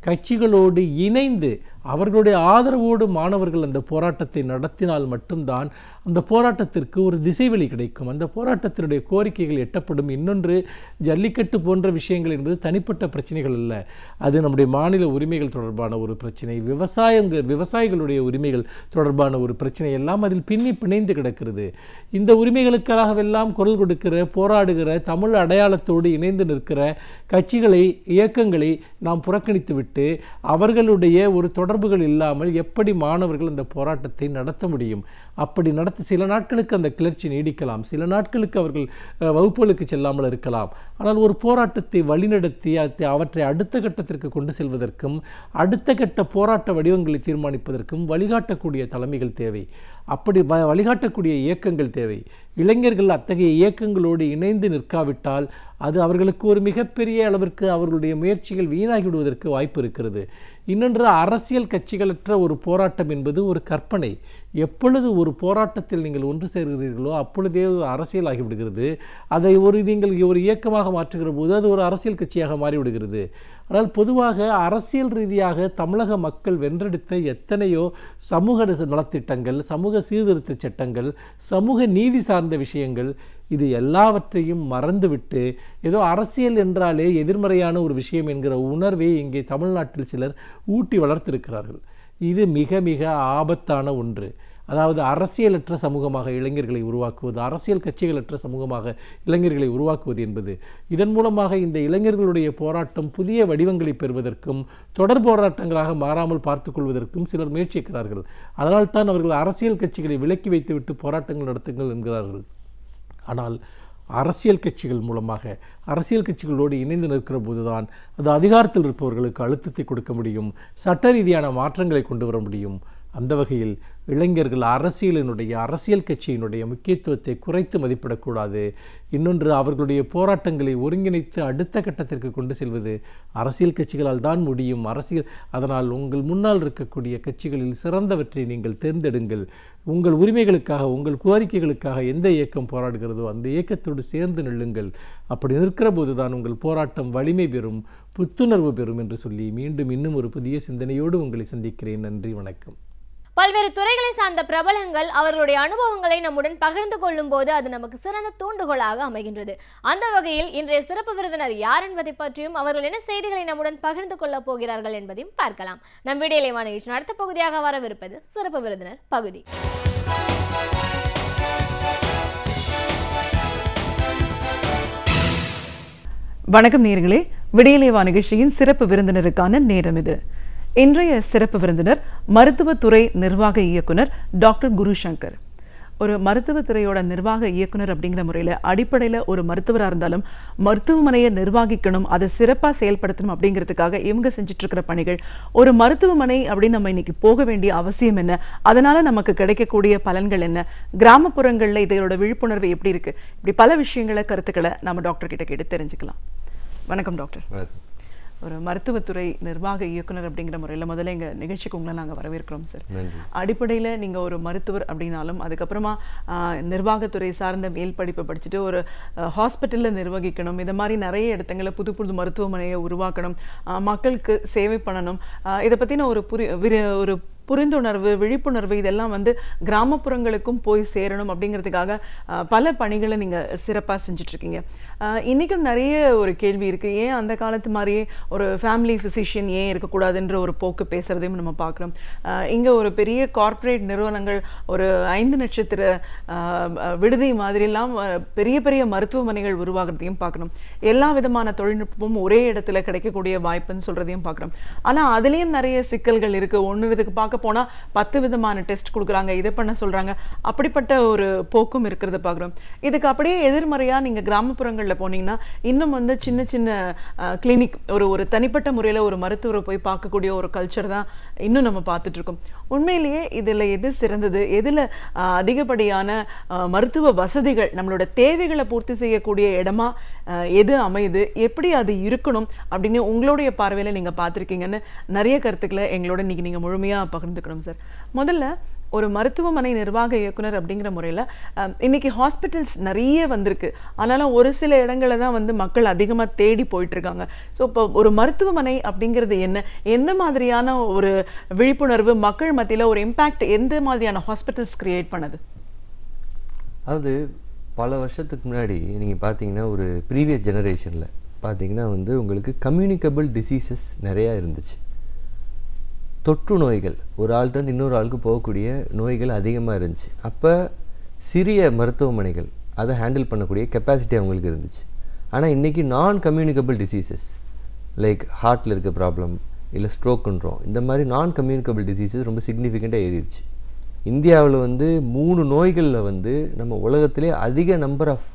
கட்சிகளோடு இணைந்து அவர்களுடைய ஆதரவோடு மாணவர்கள் அந்த போராட்டத்தை நடத்தினால் மட்டும்தான் அந்த போராட்டத்திற்கு ஒரு திசைவெளி கிடைக்கும், அந்த போராட்டத்தினுடைய கோரிக்கைகள் எட்டப்படும். இன்னொன்று, ஜல்லிக்கட்டு போன்ற விஷயங்கள் என்பது தனிப்பட்ட பிரச்சனைகள் அல்ல, அது நம்முடைய மாநில உரிமைகள் தொடர்பான ஒரு பிரச்சனை, விவசாயிகளுடைய உரிமைகள் தொடர்பான ஒரு பிரச்சனை, எல்லாம் அதில் பின்னி பிணைந்து கிடக்கிறது. இந்த உரிமைகளுக்காகவெல்லாம் குரல் கொடுக்கிற, போராடுகிற, தமிழ் அடையாளத்தோடு இணைந்து நிற்கிற கட்சிகளை, இயக்கங்களை நாம் புறக்கணித்துவிட்டு அவர்களுடைய ஒரு தொடர்புகள் இல்லாமல் எப்படி மாணவர்கள் அந்த போராட்டத்தை நடத்த முடியும்? அப்படி நடத்த சில நாட்களுக்கு அந்த கிளர்ச்சி நீடிக்கலாம், சில நாட்களுக்கு அவர்கள் வகுப்புகளுக்கு செல்லாமல் இருக்கலாம். ஆனால் ஒரு போராட்டத்தை வழிநடத்தி அவற்றை அடுத்த கட்டத்திற்கு கொண்டு செல்வதற்கும், அடுத்த கட்ட போராட்ட வடிவங்களை தீர்மானிப்பதற்கும் வழிகாட்டக்கூடிய தலைமைகள் தேவை. அப்படி வழிகாட்டக்கூடிய இயக்கங்கள் தேவை. இளைஞர்கள் அத்தகைய இயக்கங்களோடு இணைந்து நிற்காவிட்டால் அது அவர்களுக்கு ஒரு மிகப்பெரிய அளவிற்கு அவர்களுடைய முயற்சிகள் வீணாகிவிடுவதற்கு வாய்ப்பு இருக்கிறது. இன்னொன்று, அரசியல் கட்சிகளற்ற ஒரு போராட்டம் என்பது ஒரு கற்பனை. எப்பொழுது ஒரு போராட்டத்தில் நீங்கள் ஒன்று சேர்கிறீர்களோ அப்பொழுதே அரசியல் ஆகிவிடுகிறது. அதை நீங்கள் ஒரு இயக்கமாக மாற்றுகிற போது அது ஒரு அரசியல் கட்சியாக மாறிவிடுகிறது. ஆனால் பொதுவாக அரசியல் ரீதியாக தமிழக மக்கள் வென்றெடுத்த எத்தனையோ சமூக நலத்திட்டங்கள், சமூக சீர்திருத்த சட்டங்கள், சமூக நீதி சார்ந்த விஷயங்கள், இது எல்லாவற்றையும் மறந்துவிட்டு ஏதோ அரசியல் என்றாலே எதிர்மறையான ஒரு விஷயம் என்கிற உணர்வை இங்கே தமிழ்நாட்டில் சிலர் ஊட்டி வளர்த்திருக்கிறார்கள். இது மிக மிக ஆபத்தான ஒன்று. அதாவது அரசியலற்ற சமூகமாக இளைஞர்களை உருவாக்குவது, அரசியல் கட்சிகளற்ற சமூகமாக இளைஞர்களை உருவாக்குவது என்பது, இதன் மூலமாக இந்த இளைஞர்களுடைய போராட்டம் புதிய வடிவங்களை பெறுவதற்கும் தொடர் போராட்டங்களாக மாறாமல் பார்த்து கொள்வதற்கும் சிலர் முயற்சிக்கிறார்கள். அதனால்தான் அவர்கள் அரசியல் கட்சிகளை விலக்கி வைத்துவிட்டு போராட்டங்கள் நடத்துங்கள் என்கிறார்கள். ஆனால் அரசியல் கட்சிகள் மூலமாக அரசியல் கட்சிகளோடு இணைந்து நிற்கிற போதுதான் அது அதிகாரத்தில் இருப்பவர்களுக்கு அழுத்தத்தை கொடுக்க முடியும், சட்ட ரீதியான மாற்றங்களை கொண்டு வர முடியும். அந்த வகையில் இளைஞர்கள் அரசியல் கட்சியினுடைய முக்கியத்துவத்தை குறைத்து மதிப்பிடக்கூடாது. இன்னொன்று, அவர்களுடைய போராட்டங்களை ஒருங்கிணைத்து அடுத்த கட்டத்திற்கு கொண்டு செல்வது அரசியல் கட்சிகளால் தான் முடியும். அதனால் உங்கள் முன்னால் இருக்கக்கூடிய கட்சிகளில் சிறந்தவற்றை நீங்கள் தேர்ந்தெடுங்கள். உங்கள் உரிமைகளுக்காக, உங்கள் கோரிக்கைகளுக்காக எந்த இயக்கம் போராடுகிறதோ அந்த இயக்கத்தோடு சேர்ந்து நில்லுங்கள். அப்படி நிற்கிற போதுதான் உங்கள் போராட்டம் வலிமை பெறும், புத்துணர்வு பெறும் என்று சொல்லி மீண்டும் இன்னும் ஒரு புதிய சிந்தனையோடு உங்களை சந்திக்கிறேன். நன்றி, வணக்கம். பல்வேறு துறைகளை சார்ந்த பிரபலங்கள் அவர்களுடைய அனுபவங்களை நம்முடன் பகிர்ந்து கொள்ளும் போது அது நமக்கு சிறந்த தூண்டுகோலாக அமைகின்றது. அந்த வகையில் இன்றைய சிறப்பு விருந்தினர் யார் என்பதை பற்றியும் அவர்கள் என்ன செய்திகளை நம்முடன் பகிர்ந்து கொள்ளப் போகிறார்கள் என்பதையும் பார்க்கலாம். நம் வீடியோலைவான நிகழ்ச்சியின் அடுத்த பகுதியாக வரவிருப்பது சிறப்பு விருந்தினர் பகுதி. வணக்கம் நேயர்களே, விடியலைவா நிகழ்ச்சியின் சிறப்பு விருந்தினருக்கான நேரம் இது. இன்றைய சிறப்பு விருந்தினர் மருத்துவத்துறை நிர்வாக இயக்குனர் டாக்டர் குருசங்கர். ஒரு மருத்துவத்துறையோட நிர்வாக இயக்குனர் அப்படிங்கிற முறையில் அடிப்படையில் ஒரு மருத்துவராக இருந்தாலும் மருத்துவமனையை நிர்வகிக்கணும், அதை சிறப்பாக செயல்படுத்தணும் அப்படிங்கிறதுக்காக இவங்க செஞ்சுட்டு இருக்கிற பணிகள், ஒரு மருத்துவமனை அப்படின்னு நம்ம இன்னைக்கு போக வேண்டிய அவசியம் என்ன, அதனால நமக்கு கிடைக்கக்கூடிய பலன்கள் என்ன, கிராமப்புறங்களில் இதோட விழிப்புணர்வு எப்படி இருக்கு, இப்படி பல விஷயங்களை கருத்துக்களை நம்ம டாக்டர் கிட்ட கேட்டு தெரிஞ்சுக்கலாம். வணக்கம் டாக்டர். ஒரு மருத்துவத்துறை நிர்வாக இயக்குனர் அப்படிங்கிற முறையில் முதல்ல எங்கள் நிகழ்ச்சிக்கு உங்களை நாங்கள் வரவேற்கிறோம் சார். அடிப்படையில் நீங்கள் ஒரு மருத்துவர் அப்படின்னாலும் அதுக்கப்புறமா நிர்வாகத்துறை சார்ந்த மேல் படிப்பை படிச்சுட்டு ஒரு ஹாஸ்பிட்டலில் நிர்வகிக்கணும், இந்த மாதிரி நிறைய இடத்துல புது புது மருத்துவமனையை உருவாக்கணும், மக்களுக்கு சேவை பண்ணணும், இதை பற்றின ஒரு புரிந்துணர்வு, விழிப்புணர்வு இதெல்லாம் கிராமப்புறங்களுக்கும் போய் சேரணும் அப்படிங்கிறதுக்காக பல பணிகளை நீங்கள் சிறப்பாக செஞ்சிட்ருக்கீங்க. இன்றைக்கும் நிறைய ஒரு கேள்வி இருக்குது, ஏன் அந்த காலத்து மாதிரியே ஒரு ஃபேமிலி ஃபிசிஷியன் ஏன் இருக்கக்கூடாதுன்ற ஒரு போக்கு பேசுகிறதையும் நம்ம பார்க்குறோம். இங்கே ஒரு பெரிய கார்ப்பரேட் நிறுவனங்கள் ஒரு 5 நட்சத்திர விடுதி மாதிரிலாம் பெரிய பெரிய மருத்துவமனைகள் உருவாகிறதையும் பார்க்கணும். எல்லா விதமான தொழில்நுட்பமும் ஒரே இடத்துல கிடைக்கக்கூடிய வாய்ப்புன்னு சொல்கிறதையும் பார்க்குறோம். ஆனால் அதுலேயும் நிறைய சிக்கல்கள் இருக்குது. ஒன்று இதுக்கு பார்க்க போனா 10 விதமான டெஸ்ட் கொடுக்குறாங்க, இதை பண்ண சொல்றாங்க, அப்படிப்பட்ட ஒரு போக்கும் இருக்கிறத பார்க்குறோம். இதுக்கு அப்படியே எதிர்மறையா நீங்க கிராமப்புறங்கள்ல போனீங்கன்னா இன்னும் சின்ன சின்ன கிளினிக், ஒரு தனிப்பட்ட முறையில் ஒரு மருத்துவரை போய் பார்க்கக்கூடிய ஒரு கல்ச்சர் தான் இன்னும் நம்ம பார்த்துட்டு இருக்கோம். உண்மையிலேயே இதில் எது சிறந்தது, எதில் அதிகப்படியான மருத்துவ வசதிகள் நம்மளோட தேவைகளை பூர்த்தி செய்யக்கூடிய இடமா எது அமையுது, எப்படி அது இருக்கணும் அப்படின்னு உங்களுடைய பார்வையில் நீங்கள் பார்த்துருக்கீங்கன்னு நிறைய கருத்துக்களை எங்களோட இன்னைக்கு நீங்கள் முழுமையாக பகிர்ந்துக்கணும் சார். முதல்ல ஒரு மருத்துவமனை நிர்வாக இயக்குனர் அப்படிங்கிற முறையில் இன்னைக்கு ஹாஸ்பிட்டல்ஸ் நிறைய வந்திருக்கு, ஆனாலும் ஒரு சில இடங்களை தான் மக்கள் அதிகமாக தேடி போயிட்டு இருக்காங்க. ஸோ இப்போ ஒரு மருத்துவமனை அப்படிங்கிறது என்ன, எந்த மாதிரியான ஒரு விழிப்புணர்வு மக்கள் மத்தியில் ஒரு இம்பேக்ட் எந்த மாதிரியான ஹாஸ்பிட்டல்ஸ் கிரியேட் பண்ணுது? அதாவது பல வருஷத்துக்கு முன்னாடி நீங்கள் பார்த்தீங்கன்னா ஒரு ப்ரீவியஸ் ஜெனரேஷனில் பார்த்தீங்கன்னா உங்களுக்கு கம்யூனிகபிள் டிசீசஸ் நிறையா இருந்துச்சு. தொற்று நோய்கள், ஒரு ஆள்கிட்ட இன்னொரு ஆளுக்கு போகக்கூடிய நோய்கள் அதிகமாக இருந்துச்சு. அப்போ சிறிய மருத்துவமனைகள் அதை ஹேண்டில் பண்ணக்கூடிய கெப்பாசிட்டி அவங்களுக்கு இருந்துச்சு. ஆனால் இன்றைக்கி நான் கம்யூனிகபிள் டிசீசஸ் லைக் ஹார்ட்டில் இருக்க ப்ராப்ளம் இல்லை ஸ்ட்ரோக்குன்றோம், இந்த மாதிரி நான் கம்யூனிகபிள் டிசீசஸ் ரொம்ப சிக்னிஃபிகண்ட்டாக ஏறிடுச்சு. இந்தியாவில் 3 நோய்களில் நம்ம உலகத்திலே அதிக நம்பர் ஆஃப்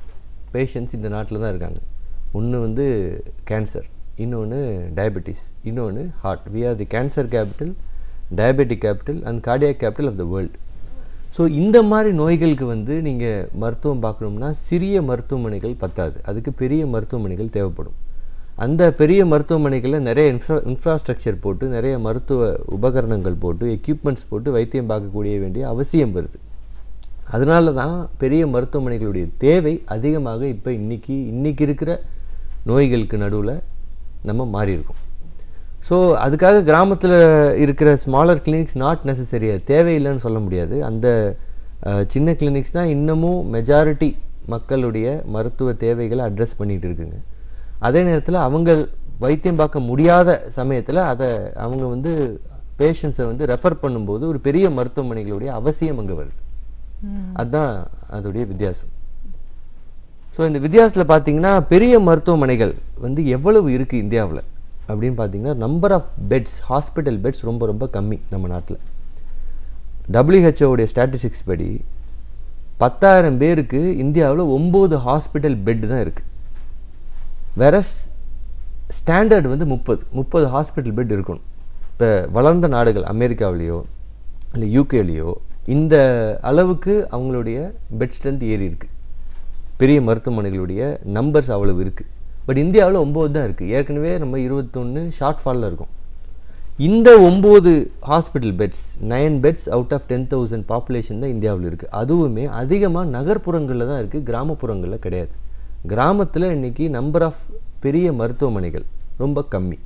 பேஷண்ட்ஸ் இந்த நாட்டில் தான் இருக்காங்க. ஒன்று கேன்சர், இன்னொன்று டயபெட்டிஸ், இன்னொன்று heart. We are the cancer capital, diabetic capital and cardiac capital of the world. So இந்த மாதிரி நோய்களுக்கு நீங்கள் மருத்துவம் பார்க்கணும்னா சிறிய மருத்துவமனைகள் பத்தாது, அதுக்கு பெரிய மருத்துவமனைகள் தேவைப்படும். அந்த பெரிய மருத்துவமனைகளில் நிறைய இன்ஃப்ராஸ்ட்ரக்சர் போட்டு நிறைய மருத்துவ உபகரணங்கள் போட்டு எக்யூப்மெண்ட்ஸ் போட்டு வைத்தியம் பார்க்கக்கூடிய வேண்டிய அவசியம் வருது. அதனால தான் பெரிய மருத்துவமனைகளுடைய தேவை அதிகமாக இப்போ இன்னைக்கு இருக்கிற நோய்களுக்கு நடுவில் நம்ம மாறியிருக்கோம். ஸோ அதுக்காக கிராமத்தில் இருக்கிற ஸ்மாலர் கிளினிக்ஸ் நாட் நெசசரி, தேவையில்லைன்னு சொல்ல முடியாது. அந்த சின்ன கிளினிக்ஸ் தான் இன்னமும் மெஜாரிட்டி மக்களுடைய மருத்துவ தேவைகளை அட்ரஸ் பண்ணிகிட்டு இருக்குங்க. அதே நேரத்தில் அவங்க வைத்தியம் பார்க்க முடியாத சமயத்தில் அவங்க வந்து பேஷண்ட்ஸை வந்து ரெஃபர் பண்ணும்போது ஒரு பெரிய மருத்துவமனைகளுடைய அவசியம் அங்கே வருது. அதுதான் அதோடைய வித்தியாசம். ஸோ இந்த வித்தியாசத்தில் பார்த்தீங்கன்னா பெரிய மருத்துவமனைகள் வந்து எவ்வளவு இருக்குது இந்தியாவில் அப்படின்னு பார்த்தீங்கன்னா number of beds, hospital beds ரொம்ப ரொம்ப கம்மி நம்ம நாட்டில். WHO ஸ்டாட்டிஸ்டிக்ஸ் படி 10,000 பேருக்கு இந்தியாவில் 9 ஹாஸ்பிட்டல் பெட் தான் இருக்குது. வெரஸ் ஸ்டாண்டர்ட் வந்து 30 ஹாஸ்பிட்டல் பெட் இருக்கணும். இப்போ வளர்ந்த நாடுகள் அமெரிக்காவிலேயோ இல்லை யூகேலேயோ இந்த அளவுக்கு அவங்களுடைய பெட் ஸ்ட்ரென்த் ஏறி இருக்குது. பெரிய மருத்துவமனைகளுடைய நம்பர்ஸ் அவ்வளவு இருக்குது. பட் இந்தியாவில் 9 தான் இருக்குது. ஏற்கனவே நம்ம 21 ஷார்ட் ஃபாலில் இருக்கும். இந்த 9 hospital beds 9 beds out of 10,000 population தான் இந்தியாவில் இருக்குது. அதுவுமே அதிகமாக நகர்ப்புறங்களில் தான் இருக்குது, கிராமப்புறங்களில் கிடையாது. கிராமத்தில் இன்றைக்கி நம்பர் ஆஃப் பெரிய மருத்துவமனைகள் ரொம்ப கம்மி.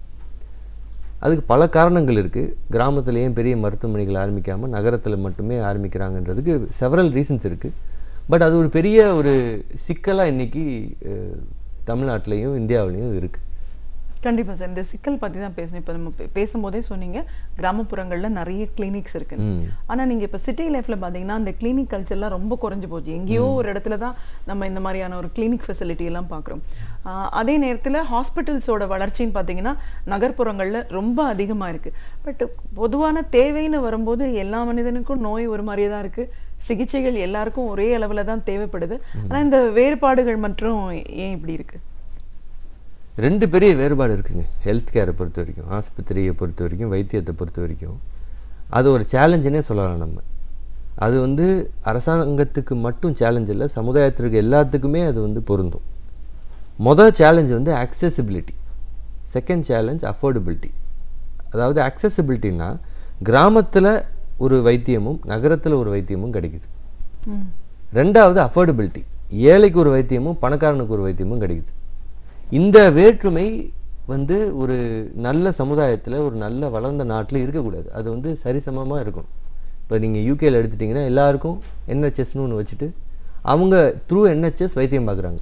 அதுக்கு பல காரணங்கள் இருக்குது. கிராமத்தில் ஏன் பெரிய மருத்துவமனைகள் ஆரம்பிக்காமல் நகரத்தில் மட்டுமே ஆரம்பிக்கிறாங்கன்றதுக்கு செவரல் ரீசன்ஸ் இருக்குது. பட் அது ஒரு பெரிய ஒரு சிக்கலாக இன்றைக்கி தமிழ்நாட்டிலையும் இந்தியாவிலையும் இருக்குது. கண்டிப்பாக சார், இந்த சிக்கல் பற்றி தான் பேசணும். இப்போ நம்ம பேசும்போதே சொன்னீங்க கிராமப்புறங்களில் நிறைய கிளினிக்ஸ் இருக்குது. ஆனால் நீங்கள் இப்போ சிட்டி லைஃப்பில் பார்த்தீங்கன்னா அந்த கிளினிக் கல்ச்சர்லாம் ரொம்ப குறைஞ்சி போச்சு. எங்கேயோ ஒரு இடத்துல தான் நம்ம இந்த மாதிரியான ஒரு கிளினிக் ஃபெசிலிட்டி எல்லாம் பார்க்குறோம். அதே நேரத்தில் ஹாஸ்பிட்டல்ஸோட வளர்ச்சின்னு பார்த்தீங்கன்னா நகர்ப்புறங்களில் ரொம்ப அதிகமாக இருக்குது. பட் பொதுவான தேவைன்னு வரும்போது எல்லா மனிதனுக்கும் நோய் ஒரு மாதிரியே தான் இருக்குது. சிகிச்சைகள் எல்லாருக்கும் ஒரே அளவில் தான் தேவைப்படுது. ஆனால் இந்த வேறுபாடுகள் மற்றும் ஏன் இப்படி இருக்குது? 2 பெரிய வேறுபாடு இருக்குங்க. ஹெல்த் கேரை பொறுத்த வரைக்கும், ஆஸ்பத்திரியை பொறுத்த வரைக்கும், வைத்தியத்தை பொறுத்த வரைக்கும் அது ஒரு சேலஞ்சுன்னே சொல்லலாம் நம்ம. அது வந்து அரசாங்கத்துக்கு மட்டும் சேலஞ்ச் இல்லை, சமுதாயத்திற்கு எல்லாத்துக்குமே அது வந்து பொருந்தும். மொதல் சேலஞ்ச் வந்து அக்சசிபிலிட்டி, செகண்ட் சேலஞ்ச் அஃபோர்டபிலிட்டி. அதாவது அக்சசிபிலிட்டின்னா கிராமத்தில் ஒரு வைத்தியமும் நகரத்தில் ஒரு வைத்தியமும் கிடைக்குது. ரெண்டாவது அஃபோர்டபிலிட்டி, ஏழைக்கு ஒரு வைத்தியமும் பணக்காரனுக்கு ஒரு வைத்தியமும் கிடைக்குது. இந்த வேற்றுமை வந்து ஒரு நல்ல சமுதாயத்தில் ஒரு நல்ல வளர்ந்த நாட்டில் இருக்கக்கூடாது. அது வந்து சரிசமமாக இருக்கணும். இப்போ நீங்கள் யூகேல எடுத்துட்டிங்கன்னா எல்லாருக்கும் NHSன்னு ஒன்று வச்சுட்டு அவங்க த்ரூ NHS வைத்தியம் பார்க்குறாங்க.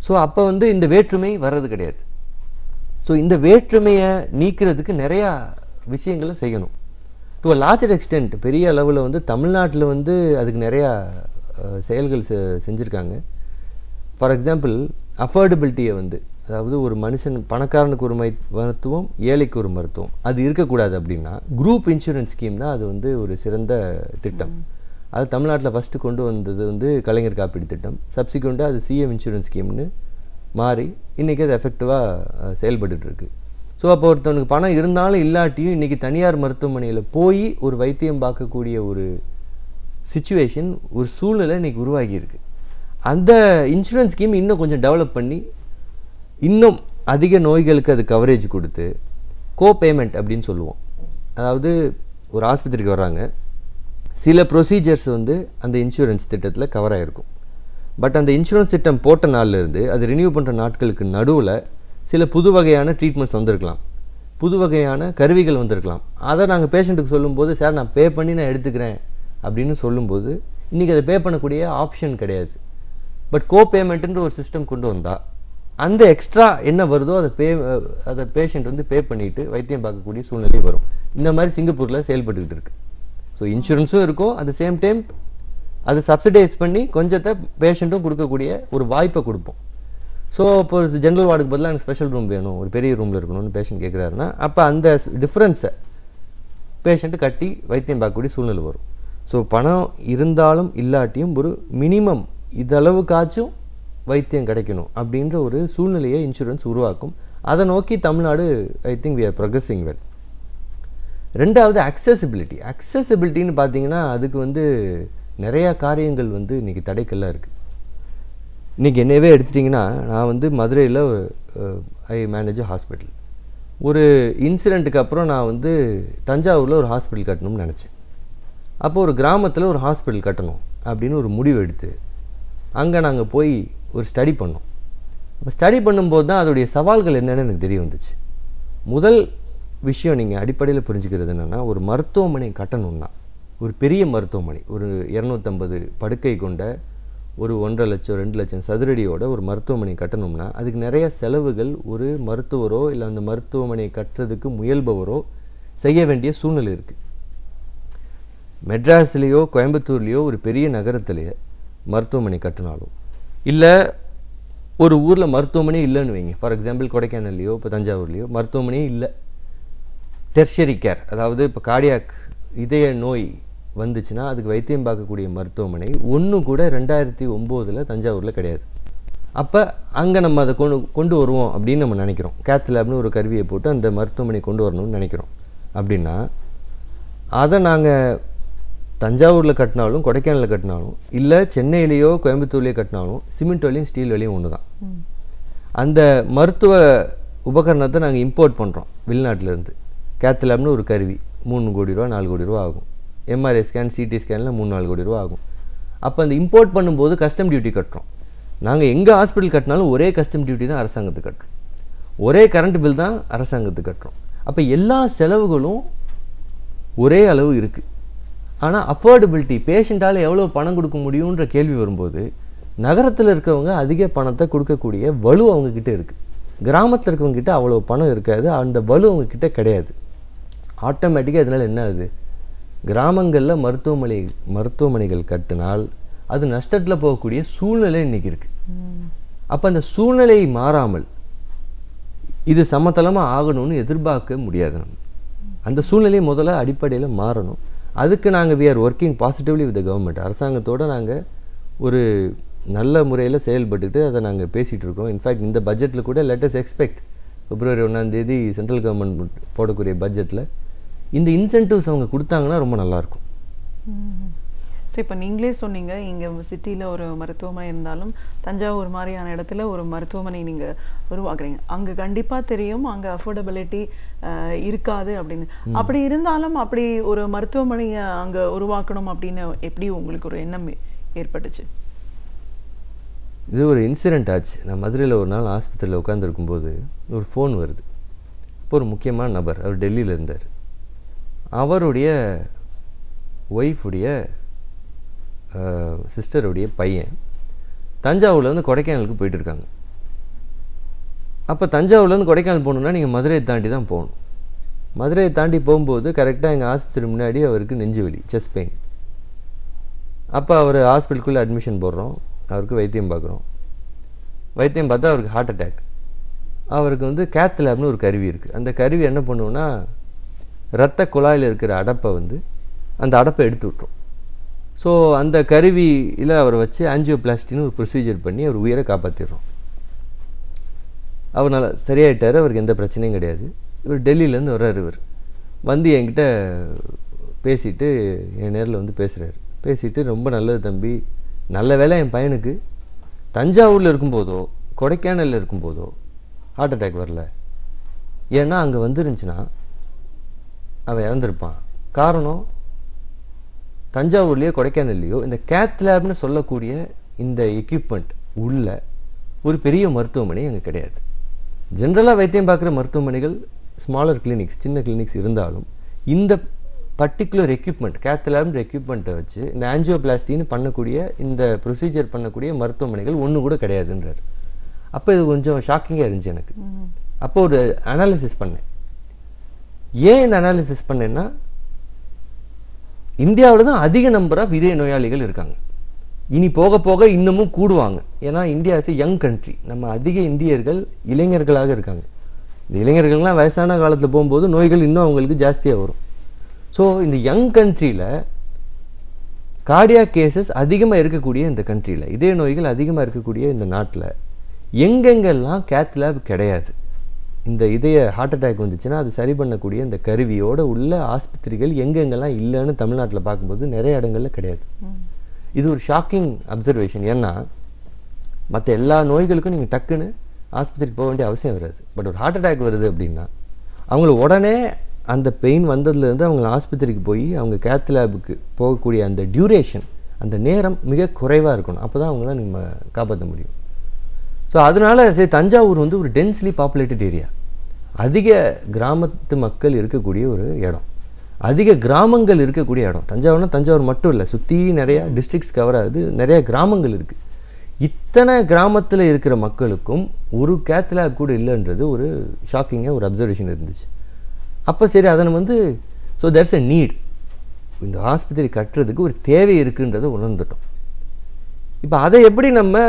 ஸோ அப்போ வந்து இந்த வேற்றுமை வர்றது கிடையாது. ஸோ இந்த வேற்றுமையை நீக்கிறதுக்கு நிறையா விஷயங்களை செய்யணும். டு அ லார்ஜர் எக்ஸ்டென்ட் பெரிய அளவில் வந்து தமிழ்நாட்டில் வந்து அதுக்கு நிறையா செயல்கள் செஞ்சுருக்காங்க. ஃபார் எக்ஸாம்பிள் அஃபோர்டபிலிட்டியை வந்து, அதாவது ஒரு மனுஷன் பணக்காரனுக்கு ஒரு மருத்துவம், ஏழைக்கு ஒரு மருத்துவம், அது இருக்கக்கூடாது அப்படின்னா குரூப் இன்சூரன்ஸ் ஸ்கீம் தான் அது வந்து ஒரு சிறந்த திட்டம். அது தமிழ்நாட்டில் ஃபஸ்ட்டு கொண்டு வந்தது வந்து கலைஞர் காப்பீடு திட்டம். சப்சிக்வெண்ட்டாக அது CM இன்சூரன்ஸ் ஸ்கீம்னு மாறி இன்றைக்கி அது எஃபெக்டிவாக செயல்பட்டுருக்கு. ஸோ அப்போ ஒருத்தவனுக்கு பணம் இருந்தாலும் இல்லாட்டியும் இன்றைக்கி தனியார் மருத்துவமனையில் போய் ஒரு வைத்தியம் பார்க்கக்கூடிய ஒரு சிச்சுவேஷன், ஒரு சூழ்நிலை இன்றைக்கி உருவாகியிருக்கு. அந்த இன்சூரன்ஸ் ஸ்கீம் இன்னும் கொஞ்சம் டெவலப் பண்ணி இன்னும் அதிக நோய்களுக்கு அது கவரேஜ் கொடுத்து பேமெண்ட் அப்படின்னு சொல்லுவோம். அதாவது ஒரு ஆஸ்பத்திரிக்கு வர்றாங்க, சில ப்ரொசீஜர்ஸ் வந்து அந்த இன்சூரன்ஸ் திட்டத்தில் கவர் ஆகிருக்கும். பட் அந்த இன்சூரன்ஸ் திட்டம் போட்ட நாள்லேருந்து அது ரினியூ பண்ணுற நாட்களுக்கு நடுவில் சில புது வகையான ட்ரீட்மெண்ட்ஸ் வந்திருக்கலாம், புது வகையான கருவிகள் வந்திருக்கலாம். அதை நாங்கள் பேஷண்ட்டுக்கு சொல்லும்போது, சார் நான் பே பண்ணி நான் எடுத்துக்கிறேன் அப்படின்னு சொல்லும்போது இன்றைக்கி அதை பே பண்ணக்கூடிய ஆப்ஷன் கிடையாது. பட் பேமெண்ட்டுன்ற ஒரு சிஸ்டம் கொண்டு வந்தால் அந்த எக்ஸ்ட்ரா என்ன வருதோ அதை பேஷண்ட் வந்து பே பண்ணிவிட்டு வைத்தியம் பார்க்கக்கூடிய சூழ்நிலை வரும். இந்த மாதிரி சிங்கப்பூரில் செயல்பட்டுக்கிட்டு இருக்குது. ஸோ இன்சூரன்ஸும் இருக்கும், அட் த சேம் டைம் அது சப்சிடைஸ் பண்ணி கொஞ்சத்தை பேஷண்ட்டும் கொடுக்கக்கூடிய ஒரு வாய்ப்பை கொடுப்போம். ஸோ இப்போ ஜென்ரல் வார்டுக்கு பதிலாக எனக்கு ஸ்பெஷல் ரூம் வேணும், ஒரு பெரிய ரூமில் இருக்கணும்னு பேஷண்ட் கேட்குறாருன்னா அப்போ அந்த டிஃப்ரென்ஸை பேஷண்ட்டு கட்டி வைத்தியம் பார்க்கக்கூடிய சூழ்நிலை வரும். ஸோ பணம் இருந்தாலும் இல்லாட்டியும் ஒரு மினிமம் இதளவுக்காச்சும் வைத்தியம் கிடைக்கணும் அப்படின்ற ஒரு சூழ்நிலையை இன்சூரன்ஸ் உருவாக்கும். அதை நோக்கி Tamil Nadu I think we are progressing well. ரெண்டாவது அக்சசிபிலிட்டின்னு பார்த்தீங்கன்னா அதுக்கு வந்து நிறையா காரியங்கள் வந்து இன்றைக்கி தடைக்கல்லாக இருக்குது. இன்றைக்கி என்னவே எடுத்துட்டிங்கன்னா, நான் வந்து மதுரையில் ஐ மேனேஜ் ஹாஸ்பிட்டல். ஒரு இன்சிடெண்ட்டுக்கு அப்புறம் நான் வந்து தஞ்சாவூரில் ஒரு ஹாஸ்பிட்டல் கட்டணும்னு நினச்சேன். அப்போ ஒரு கிராமத்தில் ஒரு ஹாஸ்பிட்டல் கட்டணும் அப்படின்னு ஒரு முடிவு எடுத்து அங்கே நாங்கள் போய் ஒரு ஸ்டடி பண்ணோம். அப்போ ஸ்டடி பண்ணும்போது தான் அதோடைய சவால்கள் என்னென்னு எனக்கு தெரிய வந்துச்சு. முதல் விஷயம் நீங்கள் அடிப்படையில் புரிஞ்சுக்கிறது என்னென்னா, ஒரு மருத்துவமனை கட்டணும்னா, ஒரு பெரிய மருத்துவமனை, ஒரு 250 படுக்கை கொண்ட ஒரு 1.5 லட்சம் 2 லட்சம் சதுரடியோட ஒரு மருத்துவமனை கட்டணும்னா அதுக்கு நிறைய செலவுகள் ஒரு மருத்துவரோ இல்லை அந்த மருத்துவமனை கட்டுறதுக்கு முயல்பவரோ செய்ய வேண்டிய சூழ்நிலை இருக்குது. மெட்ராஸ்லேயோ கோயம்புத்தூர்லேயோ ஒரு பெரிய நகரத்துலேயே மருத்துவமனை கட்டினாலும், இல்லை ஒரு ஊரில் மருத்துவமனை இல்லைன்னு வைங்க, ஃபார் எக்ஸாம்பிள் கொடைக்கானல்லையோ இப்போ தஞ்சாவூர்லேயோ மருத்துவமனையே இல்லை, டெர்ஷரி கேர், அதாவது இப்போ கார்டியாக் இதய நோய் வந்துச்சுன்னா அதுக்கு வைத்தியம் பார்க்கக்கூடிய மருத்துவமனை ஒன்று கூட 2009 தஞ்சாவூரில் கிடையாது. அப்போ அங்கே நம்ம அதை கொண்டு வருவோம் அப்படின்னு நம்ம நினைக்கிறோம். கேத் லேப்னு ஒரு கருவியை போட்டு அந்த மருத்துவமனை கொண்டு வரணும்னு நினைக்கிறோம். அப்படின்னா அதை நாங்கள் தஞ்சாவூரில் கட்டினாலும் கொடைக்கானலில் கட்டினாலும் இல்லை சென்னையிலேயோ கோயம்புத்தூர்லேயோ கட்டினாலும் சிமெண்ட் வேலையும் ஸ்டீல் வேலையும் ஒன்று தான். அந்த மருத்துவ உபகரணத்தை நாங்கள் இம்போர்ட் பண்ணுறோம் வெளிநாட்டிலேருந்து. கேத் லேப்னு ஒரு கருவி 3 கோடி ரூபா 4 கோடி ரூபா ஆகும். எம்ஆர்ஐ ஸ்கேன் சிடி ஸ்கேனில் 3-4 கோடி ரூபா ஆகும். அப்போ அந்த இம்போர்ட் பண்ணும்போது கஸ்டம் டியூட்டி கட்டுறோம். நாங்கள் எங்கே ஹாஸ்பிட்டல் கட்டினாலும் ஒரே கஸ்டம் டியூட்டி தான் அரசாங்கத்துக்கு கட்டுறோம், ஒரே கரண்ட் பில் தான் அரசாங்கத்துக்கு கட்டுறோம். அப்போ எல்லா செலவுகளும் ஒரே அளவு இருக்குது. ஆனால் அஃபோர்டபிலிட்டி, பேஷண்ட்டால் எவ்வளோ பணம் கொடுக்க முடியுன்ற கேள்வி வரும்போது நகரத்தில் இருக்கவங்க அதிக பணத்தை கொடுக்கக்கூடிய வலு அவங்கக்கிட்ட இருக்குது. கிராமத்தில் இருக்கவங்ககிட்ட அவ்வளோ பணம் இருக்காது, அந்த வலு அவங்கக்கிட்ட கிடையாது. ஆட்டோமேட்டிக்காக இதனால் என்ன ஆகுது, கிராமங்களில் மருத்துவமனைகள் கட்டினால் அது நஷ்டத்தில் போகக்கூடிய சூழ்நிலை இன்றைக்கி இருக்குது. அப்போ அந்த சூழ்நிலை மாறாமல் இது சமதளமாக ஆகணும்னு எதிர்பார்க்க முடியாது. நம்ம அந்த சூழ்நிலை முதல்ல அடிப்படையில் மாறணும். அதுக்கு நாங்கள் we are working positively with the government. அரசாங்கத்தோடு நாங்கள் ஒரு நல்ல முறையில் செயல்பட்டுட்டு அதை நாங்கள் பேசிகிட்டு இருக்கோம். இன்ஃபேக்ட் இந்த பட்ஜெட்டில் கூட let's expect February 1 central government போடக்கூடிய பட்ஜெட்டில் இந்த இன்சென்டிவ்ஸ் அவங்க கொடுத்தாங்கன்னா ரொம்ப நல்லாயிருக்கும். ஸோ இப்போ நீங்களே சொன்னீங்க, இங்கே சிட்டியில் ஒரு மருத்துவமனை இருந்தாலும் தஞ்சாவூர் மாதிரியான இடத்துல ஒரு மருத்துவமனை நீங்கள் உருவாக்குறீங்க. அங்கே கண்டிப்பாக தெரியும் அங்கே அஃபோர்டபிலிட்டி இருக்காது அப்படின்னு. அப்படி இருந்தாலும் அப்படி ஒரு மருத்துவமனையை அங்கே உருவாக்கணும் அப்படின்னு எப்படி உங்களுக்கு ஒரு எண்ணம் ஏற்பட்டுச்சு? இது ஒரு இன்சிடெண்ட் ஆச்சு. நான் மதுரையில் ஒரு நாள் ஆஸ்பத்திரியில் உட்காந்துருக்கும்போது ஒரு ஃபோன் வருது. இப்போ ஒரு முக்கியமான நபர், அவர் டெல்லியில் இருந்தார். அவருடைய ஒய்ஃபுடைய சிஸ்டருடைய பையன் தஞ்சாவூர்லேருந்து கொடைக்கானலுக்கு போயிட்டுருக்காங்க. அப்போ தஞ்சாவூர்லேருந்து கொடைக்கானல் போகணுன்னா நீங்கள் மதுரையை தாண்டி தான் போகணும். மதுரையை தாண்டி போகும்போது கரெக்டாக எங்கள் ஆஸ்பத்திரி முன்னாடி அவருக்கு நெஞ்சு வலி, செஸ்ட் பெயின். அப்போ அவர் ஹாஸ்பிட்டலுக்குள்ளே அட்மிஷன் போடுறோம், அவருக்கு வைத்தியம் பார்க்குறோம். வைத்தியம் பார்த்தா அவருக்கு ஹார்ட் அட்டாக். அவருக்கு வந்து கேத் லேப்னு ஒரு கருவி இருக்குது. அந்த கருவி என்ன பண்ணுவோன்னா இரத்த குழாயில் இருக்கிற அடப்பை அந்த அடப்பை எடுத்து விட்டுரும். ஸோ அந்த கருவியில் அவரை வச்சு ஆஞ்சியோபிளாஸ்டின்னு ஒரு ப்ரொசீஜர் பண்ணி அவர் உயிரை காப்பாற்றிடுறோம். அவர் நல்லா சரியாயிட்டார், அவருக்கு எந்த பிரச்சனையும் கிடையாது. இவர் டெல்லியிலேருந்து வர்றார். இவர் வந்து என்கிட்ட பேசிட்டு என் நேரில் பேசுகிறார். பேசிட்டு ரொம்ப நல்லது தம்பி, நல்ல வேலை என் பையனுக்கு தஞ்சாவூரில் இருக்கும்போதோ கொடைக்கானலில் இருக்கும்போதோ ஹார்ட் அட்டாக் வரல. ஏன்னா அங்கே வந்துருந்துச்சுன்னா அவன் இறந்துருப்பான். காரணம், தஞ்சாவூர்லேயோ கொடைக்கானல்லையோ இந்த கேத் லேப்னு சொல்லக்கூடிய இந்த எக்யூப்மெண்ட் உள்ள ஒரு பெரிய மருத்துவமனை அங்கே கிடையாது. ஜென்ரலாக வைத்தியம் பார்க்குற மருத்துவமனைகள் ஸ்மாலர் கிளினிக்ஸ், சின்ன கிளினிக்ஸ் இருந்தாலும் இந்த பர்டிகுலர் எக்யூப்மெண்ட் கேத் லேப்ன்ற எக்யூப்மெண்ட்டை வச்சு இந்த ஆஞ்சியோபிளாஸ்டின்னு பண்ணக்கூடிய இந்த ப்ரொசீஜர் பண்ணக்கூடிய மருத்துவமனைகள் ஒன்று கூட கிடையாதுன்றார். அப்போ இது கொஞ்சம் ஷாக்கிங்காக இருந்துச்சு எனக்கு. அப்போ ஒரு அனாலிசிஸ் பண்ணேன். ஏன் இந்த அனாலிசிஸ் பண்ணேன்னா, இந்தியாவில் தான் அதிக நம்பர் ஆஃப் இதய நோயாளிகள் இருக்காங்க. இனி போக போக இன்னமும் கூடுவாங்க. ஏன்னா India is a young country. நம்ம அதிக இந்தியர்கள் இளைஞர்களாக இருக்காங்க. இந்த இளைஞர்கள்லாம் வயசான காலத்தில் போகும்போது நோய்கள் இன்னும் அவங்களுக்கு ஜாஸ்தியாக வரும். ஸோ இந்த யங் கண்ட்ரியில் கார்டியாக் கேசஸ் அதிகமாக இருக்கக்கூடிய இந்த கண்ட்ரியில், இதய நோய்கள் அதிகமாக இருக்கக்கூடிய இந்த நாட்டில் எங்கெங்கெல்லாம் கேத் லேப் கிடையாது, இந்த இதய ஹார்ட் அட்டாக் வந்துச்சுன்னா அது சரி பண்ணக்கூடிய இந்த கருவியோடு உள்ள ஆஸ்பத்திரிகள் எங்கெங்கெல்லாம் இல்லைன்னு தமிழ்நாட்டில் பார்க்கும்போது நிறைய இடங்களில் கிடையாது. இது ஒரு ஷாக்கிங் அப்சர்வேஷன். ஏன்னா மற்ற எல்லா நோய்களுக்கும் நீங்கள் டக்குன்னு ஆஸ்பத்திரிக்கு போக வேண்டிய அவசியம் வராது. பட் ஒரு ஹார்ட் அட்டாக் வருது அப்படின்னா அவங்களுக்கு உடனே அந்த பெயின் வந்ததுலேருந்து அவங்க ஆஸ்பத்திரிக்கு போய் அவங்க கேத் லேபுக்கு போகக்கூடிய அந்த டியூரேஷன், அந்த நேரம் மிக குறைவாக இருக்கணும். அப்போ தான் அவங்களாம் நம்ம காப்பாற்ற முடியும். ஸோ அதனால சரி, தஞ்சாவூர் வந்து ஒரு டென்ஸ்லி பாப்புலேட்டட் ஏரியா, அதிக கிராமத்து மக்கள் இருக்கக்கூடிய ஒரு இடம், அதிக கிராமங்கள் இருக்கக்கூடிய இடம். தஞ்சாவூர்னா தஞ்சாவூர் மட்டும் இல்லை, சுற்றி நிறையா டிஸ்ட்ரிக்ட்ஸ் கவர் ஆகுது, நிறையா கிராமங்கள் இருக்குது. இத்தனை கிராமத்தில் இருக்கிற மக்களுக்கும் ஒரு கேத் லேப் கூட இல்லைன்றது ஒரு ஷாக்கிங்காக ஒரு அப்சர்வேஷன் இருந்துச்சு. அப்போ சரி, அதை நம்ம வந்து ஸோ தேர்ஸ் எ நீட், இந்த ஆஸ்பத்திரி கட்டுறதுக்கு ஒரு தேவை இருக்குன்றதை உணர்ந்துட்டோம். இப்போ அதை எப்படி நம்ம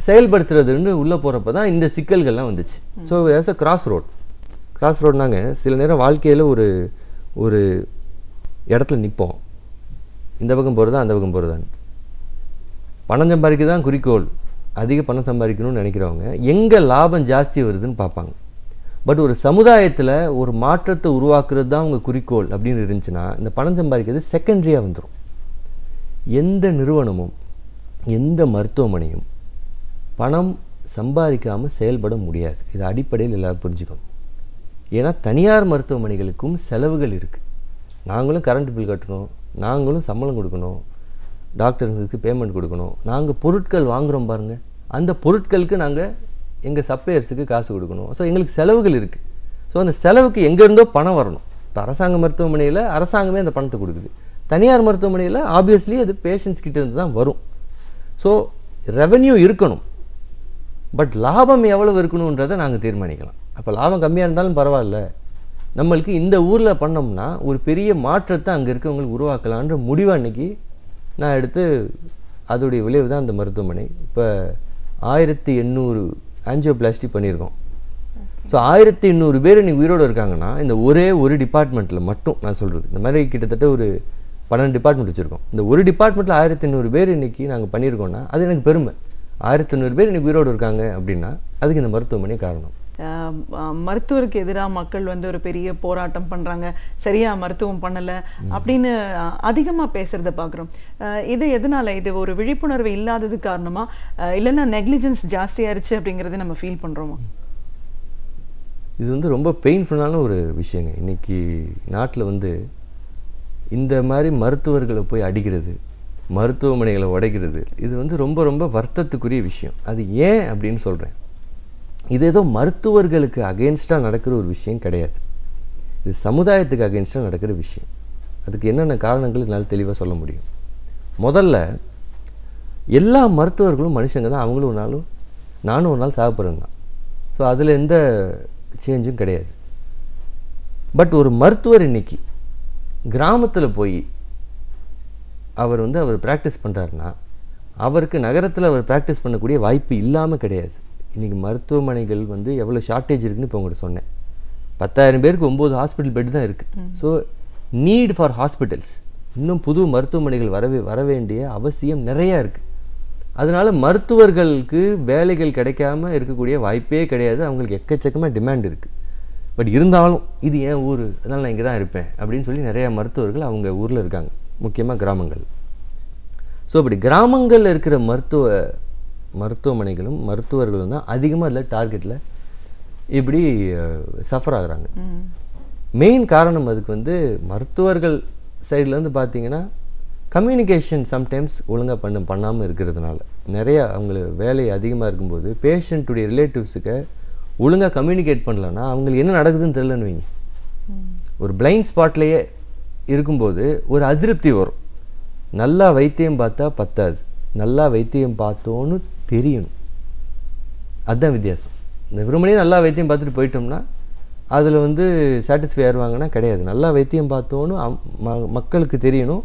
செயல்படுத்துறதுன்னு உள்ளே போகிறப்ப தான் இந்த சிக்கல்கள்லாம் வந்துச்சு. ஸோ தேர்ஸ் அ கிராஸ் ரோட்னாங்க சில நேரம் வாழ்க்கையில் ஒரு இடத்துல நிற்போம், இந்த பக்கம் போகிறதா அந்த பக்கம் போகிறதான்னு. பணம் சம்பாதிக்க தான் குறிக்கோள், அதிக பணம் சம்பாதிக்கணும்னு நினைக்கிறவங்க எங்கே லாபம் ஜாஸ்தி வருதுன்னு பார்ப்பாங்க. பட் ஒரு சமுதாயத்தில் ஒரு மாற்றத்தை உருவாக்குறது தான் அவங்க குறிக்கோள் அப்படின்னு இருந்துச்சுன்னா இந்த பணம் சம்பாதிக்கிறது செகண்டரியாக வந்துடும். எந்த நிறுவனமும் எந்த மருத்துவமனையும் பணம் சம்பாதிக்காமல் செயல்பட முடியாது. இது அடிப்படையில் எல்லாரும் புரிஞ்சுக்கணும். ஏன்னா தனியார் மருத்துவமனைகளுக்கும் செலவுகள் இருக்குது. நாங்களும் கரண்ட் பில் கட்டணும், நாங்களும் சம்பளம் கொடுக்கணும், டாக்டர்ஸுக்கு பேமெண்ட் கொடுக்கணும், நாங்கள் பொருட்கள் வாங்குகிறோம் பாருங்கள், அந்த பொருட்களுக்கு நாங்கள் எங்கள் சப்ளையர்ஸுக்கு காசு கொடுக்கணும். ஸோ எங்களுக்கு செலவுகள் இருக்குது. ஸோ அந்த செலவுக்கு எங்கேருந்தோ பணம் வரணும். இப்போ அரசாங்க மருத்துவமனையில் அரசாங்கமே அந்த பணத்தை கொடுக்குது, தனியார் மருத்துவமனையில் ஆப்வியஸ்லி அது பேஷண்ட்ஸ் கிட்ட இருந்து தான் வரும். ஸோ ரெவென்யூ இருக்கணும், பட் லாபம் எவ்வளவு இருக்கணுன்றதை நாங்கள் தீர்மானிக்கலாம். அப்போ லாபம் கம்மியாக இருந்தாலும் பரவாயில்ல, நம்மளுக்கு இந்த ஊரில் பண்ணோம்னா ஒரு பெரிய மாற்றத்தை அங்கே இருக்கவங்களுக்கு உருவாக்கலான்ற முடிவை அன்றைக்கி நான் எடுத்து, அதோடைய விளைவு தான் அந்த மருத்துவமனை. இப்போ 1800 ஆஞ்சியோபிளாஸ்டி பண்ணியிருக்கோம். ஸோ 1800 பேர் இன்றைக்கி உயிரோடு இருக்காங்கன்னா இந்த ஒரே ஒரு டிபார்ட்மெண்ட்டில் மட்டும் நான் சொல்கிறது, இந்த மாதிரி கிட்டத்தட்ட ஒரு 12 டிபார்ட்மெண்ட் வச்சுருக்கோம். இந்த ஒரு டிபார்ட்மெண்ட்டில் 1800 பேர் இன்றைக்கி நாங்கள் பண்ணியிருக்கோம்னா அது எனக்கு பெருமை. 1800 பேர் இன்றைக்கி உயிரோடு இருக்காங்க அப்படின்னா அதுக்கு இந்த மருத்துவமனை காரணம். மருத்துவருக்கு எதிராக மக்கள் வந்து ஒரு பெரிய போராட்டம் பண்ணுறாங்க, சரியா மருத்துவம் பண்ணலை அப்படின்னு அதிகமாக பேசுகிறத பார்க்குறோம். இது எதனால? இது ஒரு விழிப்புணர்வு இல்லாதது காரணமா, இல்லைன்னா நெக்லிஜென்ஸ் ஜாஸ்தியாயிருச்சு அப்படிங்கிறத நம்ம ஃபீல் பண்ணுறோமா? இது வந்து ரொம்ப பெயின்ஃபுல்லான ஒரு விஷயங்க. இன்றைக்கி நாட்டில் வந்து இந்த மாதிரி மருத்துவர்களை போய் அடிக்கிறது, மருத்துவமனைகளை உடைக்கிறது, இது வந்து ரொம்ப ரொம்ப வருத்தத்துக்குரிய விஷயம். அது ஏன் அப்படின்னு சொல்கிறேன், இது ஏதோ மருத்துவர்களுக்கு அகெயின்ஸ்டாக நடக்கிற ஒரு விஷயம் கிடையாது, இது சமுதாயத்துக்கு அகெயின்ஸ்டாக நடக்கிற விஷயம். அதுக்கு என்னென்ன காரணங்கள் என்னால் தெளிவாக சொல்ல முடியும். முதல்ல எல்லா மருத்துவர்களும் மனுஷங்க தான், அவங்களும் ஒரு நாளும் நானும் ஒரு நாள் சாப்பிட்றேன் தான். ஸோ அதில் எந்த சேஞ்சும் கிடையாது. பட் ஒரு மருத்துவர் இன்னைக்கு கிராமத்தில் போய் அவர் ப்ராக்டிஸ் பண்ணுறாருன்னா அவருக்கு நகரத்தில் அவர் ப்ராக்டிஸ் பண்ணக்கூடிய வாய்ப்பு இல்லாமல் கிடையாது. இன்றைக்கி மருத்துவமனைகள் வந்து எவ்வளோ ஷார்ட்டேஜ் இருக்குதுன்னு இப்போ உங்கள்கிட்ட சொன்னேன். 10,000 பேருக்கு 9 ஹாஸ்பிட்டல் பெட் தான் இருக்குது. ஸோ நீட் ஃபார் ஹாஸ்பிட்டல்ஸ், இன்னும் புது மருத்துவமனைகள் வர வேண்டிய அவசியம் நிறையா இருக்குது. அதனால் மருத்துவர்களுக்கு வேலைகள் கிடைக்காம இருக்கக்கூடிய வாய்ப்பே கிடையாது. அவங்களுக்கு எக்கச்சக்கமாக டிமாண்ட் இருக்குது. பட் இருந்தாலும் இது ஏன் ஊர், அதனால் நான் இங்கே தான் இருப்பேன் அப்படின்னு சொல்லி நிறையா மருத்துவர்கள் அவங்க ஊரில் இருக்காங்க, முக்கியமாக கிராமங்கள். ஸோ அப்படி கிராமங்களில் இருக்கிற மருத்துவமனைகளும் மருத்துவர்களும் தான் அதிகமாக அதில் டார்கெட்டில் இப்படி சஃபர் ஆகுறாங்க. மெயின் காரணம் அதுக்கு வந்து மருத்துவர்கள் சைட்லேருந்து பார்த்தீங்கன்னா கம்யூனிகேஷன் சம்டைம்ஸ் ஒழுங்காக பண்ணாமல் இருக்கிறதுனால, நிறையா அவங்களுக்கு வேலை அதிகமாக இருக்கும்போது பேஷண்ட்டுடைய ரிலேட்டிவ்ஸுக்கு ஒழுங்காக கம்யூனிகேட் பண்ணலன்னா அவங்களுக்கு என்ன நடக்குதுன்னு தெரியலன்னு வைங்க. ஒரு பிளைண்ட் ஸ்பாட்லேயே இருக்கும்போது ஒரு அதிருப்தி வரும். நல்லா வைத்தியம் பார்த்தா பத்தாது, நல்லா வைத்தியம் பார்த்தோன்னு தெரியணும். அதுதான் வித்தியாசம். இந்த வெறுமனே நல்லா வைத்தியம் பார்த்துட்டு போயிட்டோம்னா அதில் வந்து சாட்டிஸ்ஃபை ஆயிடுவாங்கன்னா கிடையாது. நல்லா வைத்தியம் பார்த்தோன்னு மக்களுக்கு தெரியணும்,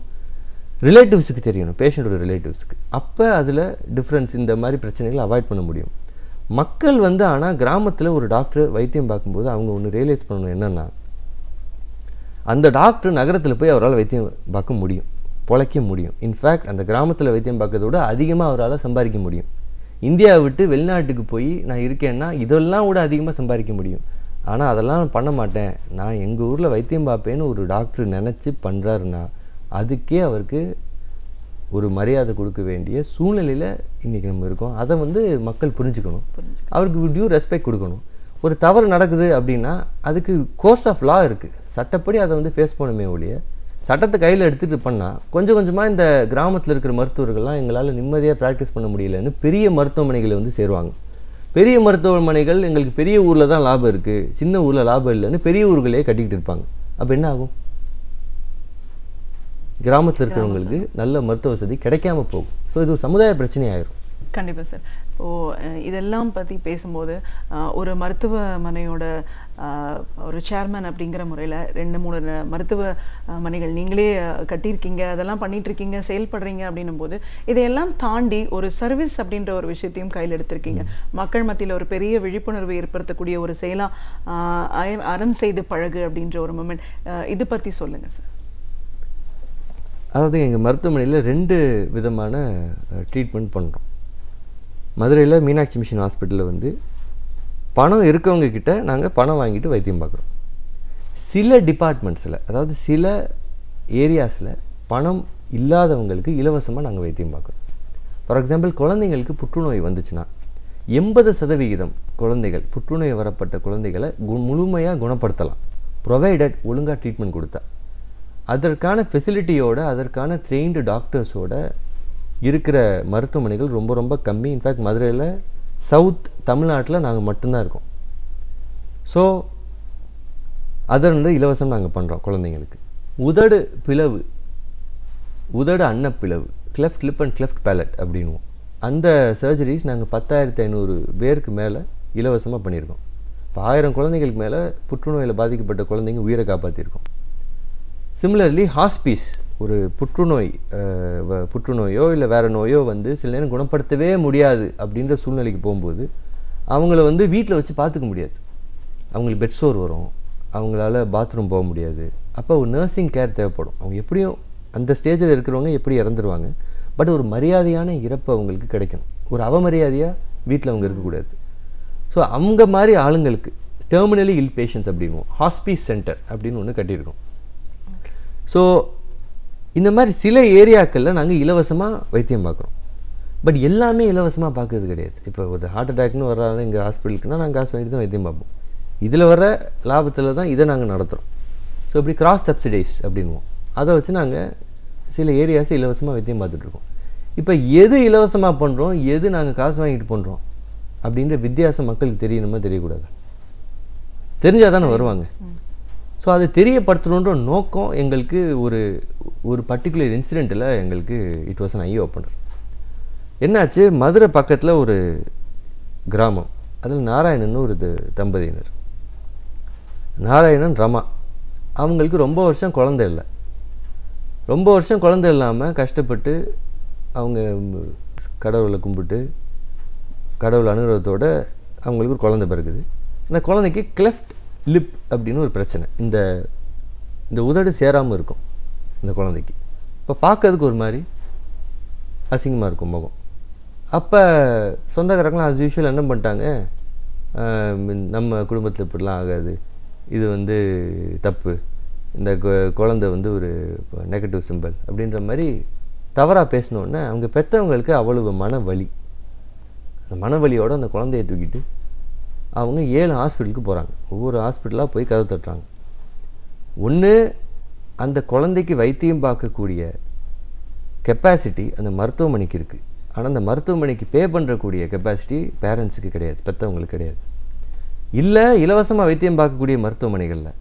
ரிலேட்டிவ்ஸுக்கு தெரியணும், பேஷண்ட்டோட ரிலேட்டிவ்ஸுக்கு. அப்போ அதில் டிஃப்ரென்ஸ், இந்த மாதிரி பிரச்சனைகளை அவாய்ட் பண்ண முடியும். மக்கள் வந்து ஆனால் கிராமத்தில் ஒரு டாக்டர் வைத்தியம் பார்க்கும்போது அவங்க ஒன்று ரியலைஸ் பண்ணணும், என்னென்னா அந்த டாக்டர் நகரத்தில் போய் அவரால் வைத்தியம் பார்க்க முடியும், பொழைக்க முடியும். இன்ஃபேக்ட் அந்த கிராமத்தில் வைத்தியம் பார்க்கறத விட அதிகமாக அவரால் சம்பாதிக்க முடியும். இந்தியாவை விட்டு வெளிநாட்டுக்கு போய் நான் இருக்கேன்னா இதெல்லாம் விட அதிகமாக சம்பாதிக்க முடியும். ஆனால் அதெல்லாம் பண்ண மாட்டேன், நான் எங்கள் ஊரில் வைத்தியம் பார்ப்பேன்னு ஒரு டாக்டர் நினச்சி பண்ணுறாருன்னா அதுக்கே அவருக்கு ஒரு மரியாதை கொடுக்க வேண்டிய சூழ்நிலையில் இன்றைக்கி நம்ம இருக்கோம். அதை வந்து மக்கள் புரிஞ்சுக்கணும். அவருக்கு டியூ ரெஸ்பெக்ட் கொடுக்கணும். ஒரு தவறு நடக்குது அப்படின்னா அதுக்கு கோர்ஸ் ஆஃப் லா இருக்குது, சட்டப்படி அதை வந்து ஃபேஸ் பண்ணுமே ஒழிய சட்டத்தை கையில் எடுத்துகிட்டு பண்ணால் கொஞ்சம் கொஞ்சமாக இந்த கிராமத்தில் இருக்கிற மருத்துவர்கள்லாம் எங்களால் நிம்மதியாக ப்ராக்டிஸ் பண்ண முடியலன்னு பெரிய மருத்துவமனைகளை வந்து சேருவாங்க. பெரிய மருத்துவமனைகள் எங்களுக்கு பெரிய ஊரில் தான் லாபம் இருக்குது, சின்ன ஊரில் லாபம் இல்லைன்னு பெரிய ஊர்களே கட்டிக்கிட்டு இருப்பாங்க. அப்போ என்ன ஆகும்? கிராமத்தில் இருக்கிறவங்களுக்கு நல்ல மருத்துவ வசதி கிடைக்காம போகும். ஸோ இது ஒரு சமுதாய பிரச்சனையாயிரும். கண்டிப்பாக சார். இதெல்லாம் பற்றி பேசும்போது ஒரு மருத்துவமனையோட ஒரு சேர்மன் அப்படிங்கிற முறையில் 2-3 மருத்துவமனைகள் நீங்களே கட்டியிருக்கீங்க, அதெல்லாம் பண்ணிகிட்ருக்கீங்க, செயல்படுறீங்க அப்படின்னும் போது இதையெல்லாம் தாண்டி ஒரு சர்வீஸ் அப்படின்ற ஒரு விஷயத்தையும் கையில் எடுத்திருக்கீங்க. மக்கள் மத்தியில் ஒரு பெரிய விழிப்புணர்வு ஏற்படுத்தக்கூடிய ஒரு செயலாக அறம் செய்து பழகு அப்படின்ற ஒரு மூமெண்ட், இது பற்றி சொல்லுங்கள் சார். அதாவது எங்கள் மருத்துவமனையில் 2 விதமான ட்ரீட்மெண்ட் பண்ணுறோம். மதுரையில் மீனாட்சி மிஷன் ஹாஸ்பிட்டலில் வந்து பணம் இருக்கவங்க கிட்ட நாங்கள் பணம் வாங்கிட்டு வைத்தியம் பார்க்குறோம். சில டிபார்ட்மெண்ட்ஸில், அதாவது சில ஏரியாஸில் பணம் இல்லாதவங்களுக்கு இலவசமாக நாங்கள் வைத்தியம் பார்க்குறோம். ஃபார் எக்ஸாம்பிள், குழந்தைங்களுக்கு புற்றுநோய் வந்துச்சுன்னா 80% குழந்தைகள், புற்றுநோய் வரப்பட்ட குழந்தைகளை முழுமையாக குணப்படுத்தலாம், ப்ரொவைடட் ஒழுங்காக ட்ரீட்மெண்ட் கொடுத்தா. அதற்கான ஃபெசிலிட்டியோட, அதற்கான ட்ரெயின்டு டாக்டர்ஸோட இருக்கிற மருத்துவமனைகள் ரொம்ப ரொம்ப கம்மி. இன்ஃபேக்ட் மதுரையில், சவுத் தமிழ்நாட்டில் நாங்கள் மட்டும்தான் இருக்கோம். ஸோ அதை வந்து இலவசம் நாங்கள் பண்ணுறோம் குழந்தைங்களுக்கு. உதடு பிளவு, உதடு அன்னப்பிளவு, cleft lip and cleft palate அப்படின்வோம். அந்த சர்ஜரிஸ் நாங்கள் 10,500 பேருக்கு மேலே இலவசமாக பண்ணியிருக்கோம். இப்போ 1000 குழந்தைங்களுக்கு மேலே புற்றுநோயில் பாதிக்கப்பட்ட குழந்தைங்க உயிரை காப்பாற்றிருக்கோம். சிமிலர்லி ஹாஸ்பீஸ், ஒரு புற்றுநோயோ இல்லை வேறு நோயோ வந்து சில நேரம் குணப்படுத்தவே முடியாது அப்படின்ற சூழ்நிலைக்கு போகும்போது அவங்கள வந்து வீட்டில் வச்சு பார்த்துக்க முடியாது. அவங்களுக்கு பெட் சோர் வரும், அவங்களால பாத்ரூம் போக முடியாது. அப்போ ஒரு நர்சிங் கேர் தேவைப்படும். அவங்க எப்படியும் அந்த ஸ்டேஜில் இருக்கிறவங்க எப்படி இறந்துருவாங்க, பட் ஒரு மரியாதையான இறப்பு அவங்களுக்கு கிடைக்கணும். ஒரு அவமரியாதையாக வீட்டில் அவங்க இருக்கக்கூடாது. ஸோ அவங்க மாதிரி ஆளுங்களுக்கு டெர்மினலி இல் பேஷன்ஸ் அப்படின்வோம், ஹாஸ்பீஸ் சென்டர் அப்படின்னு ஒன்று கட்டியிருக்கோம். ஸோ இந்த மாதிரி சில ஏரியாக்களில் நாங்கள் இலவசமாக வைத்தியம் பார்க்குறோம். பட் எல்லாமே இலவசமாக பார்க்கறது கிடையாது. இப்போ ஒரு ஹார்ட் அட்டாக்னு வர்றாரு எங்கள் ஹாஸ்பிட்டலுக்குன்னா நாங்கள் காசு வாங்கிட்டு தான் வைத்தியம் பார்ப்போம். இதில் வர லாபத்தில் தான் இதை நாங்கள் நடத்துகிறோம். ஸோ இப்படி கிராஸ் சப்சிடைஸ் அப்படின்வோம். அதை வச்சு நாங்கள் சில ஏரியாஸை இலவசமாக வைத்தியம் பார்த்துட்ருக்கோம். இப்போ எது இலவசமாக பண்ணுறோம், எது நாங்கள் காசு வாங்கிட்டு பண்ணுறோம் அப்படின்ற வித்தியாசம் மக்களுக்கு தெரியணுமா தெரியக்கூடாது? தெரிஞ்சால் தானே வருவாங்க. ஸோ அதை தெரியப்படுத்தணுன்ற நோக்கம் எங்களுக்கு ஒரு பர்டிகுலர் இன்சிடெண்ட்டில் எங்களுக்கு it was an I opener. என்னாச்சு, மதுரை பக்கத்தில் ஒரு கிராமம், அதில் நாராயணன் ஒரு தம்பதியினர், நாராயணன் ரமா. அவங்களுக்கு ரொம்ப வருஷம் குழந்தை இல்லை. ரொம்ப வருஷம் குழந்தை இல்லாமல் கஷ்டப்பட்டு அவங்க கடவுளை கும்பிட்டு கடவுள் அனுகிரகத்தோடு அவங்களுக்கு ஒரு குழந்தை பிறகுது. அந்த குழந்தைக்கு கிளெஃப்ட் லிப் அப்படின்னு ஒரு பிரச்சனை, இந்த உதடு சேராமல் இருக்கும் இந்த குழந்தைக்கு. இப்போ பார்க்கறதுக்கு ஒரு மாதிரி அசிங்கமாக இருக்கும் முகம். அப்போ சொந்தக்காரங்களாம் ஆஸ் யூஷுவல் என்ன பண்ணிட்டாங்க, நம்ம குடும்பத்தில் இப்படிலாம் ஆகாது, இது வந்து தப்பு, இந்த குழந்தை வந்து ஒரு நெகட்டிவ் சிம்பிள் அப்படின்ற மாதிரி தவறாக பேசினோன்னே அவங்க பெற்றவங்களுக்கு அவ்வளவு மனவலி. அந்த மனவலியோடு அந்த குழந்தையை தூக்கிட்டு அவங்க 7 ஹாஸ்பிட்டலுக்கு போகிறாங்க. ஒவ்வொரு ஹாஸ்பிட்டலாக போய் கதவு தட்டுறாங்க. ஒன்று, அந்த குழந்தைக்கு வைத்தியம் பார்க்கக்கூடிய கெப்பாசிட்டி அந்த மருத்துவமனைக்கு இருக்குது. ஆனால் அந்த மருத்துவமனைக்கு பே பண்ணுறக்கூடிய கெப்பாசிட்டி பேரண்ட்ஸுக்கு கிடையாது, பெற்றவங்களுக்கு கிடையாது. இல்லை, இலவசமாக வைத்தியம் பார்க்கக்கூடிய மருத்துவமனைகளில்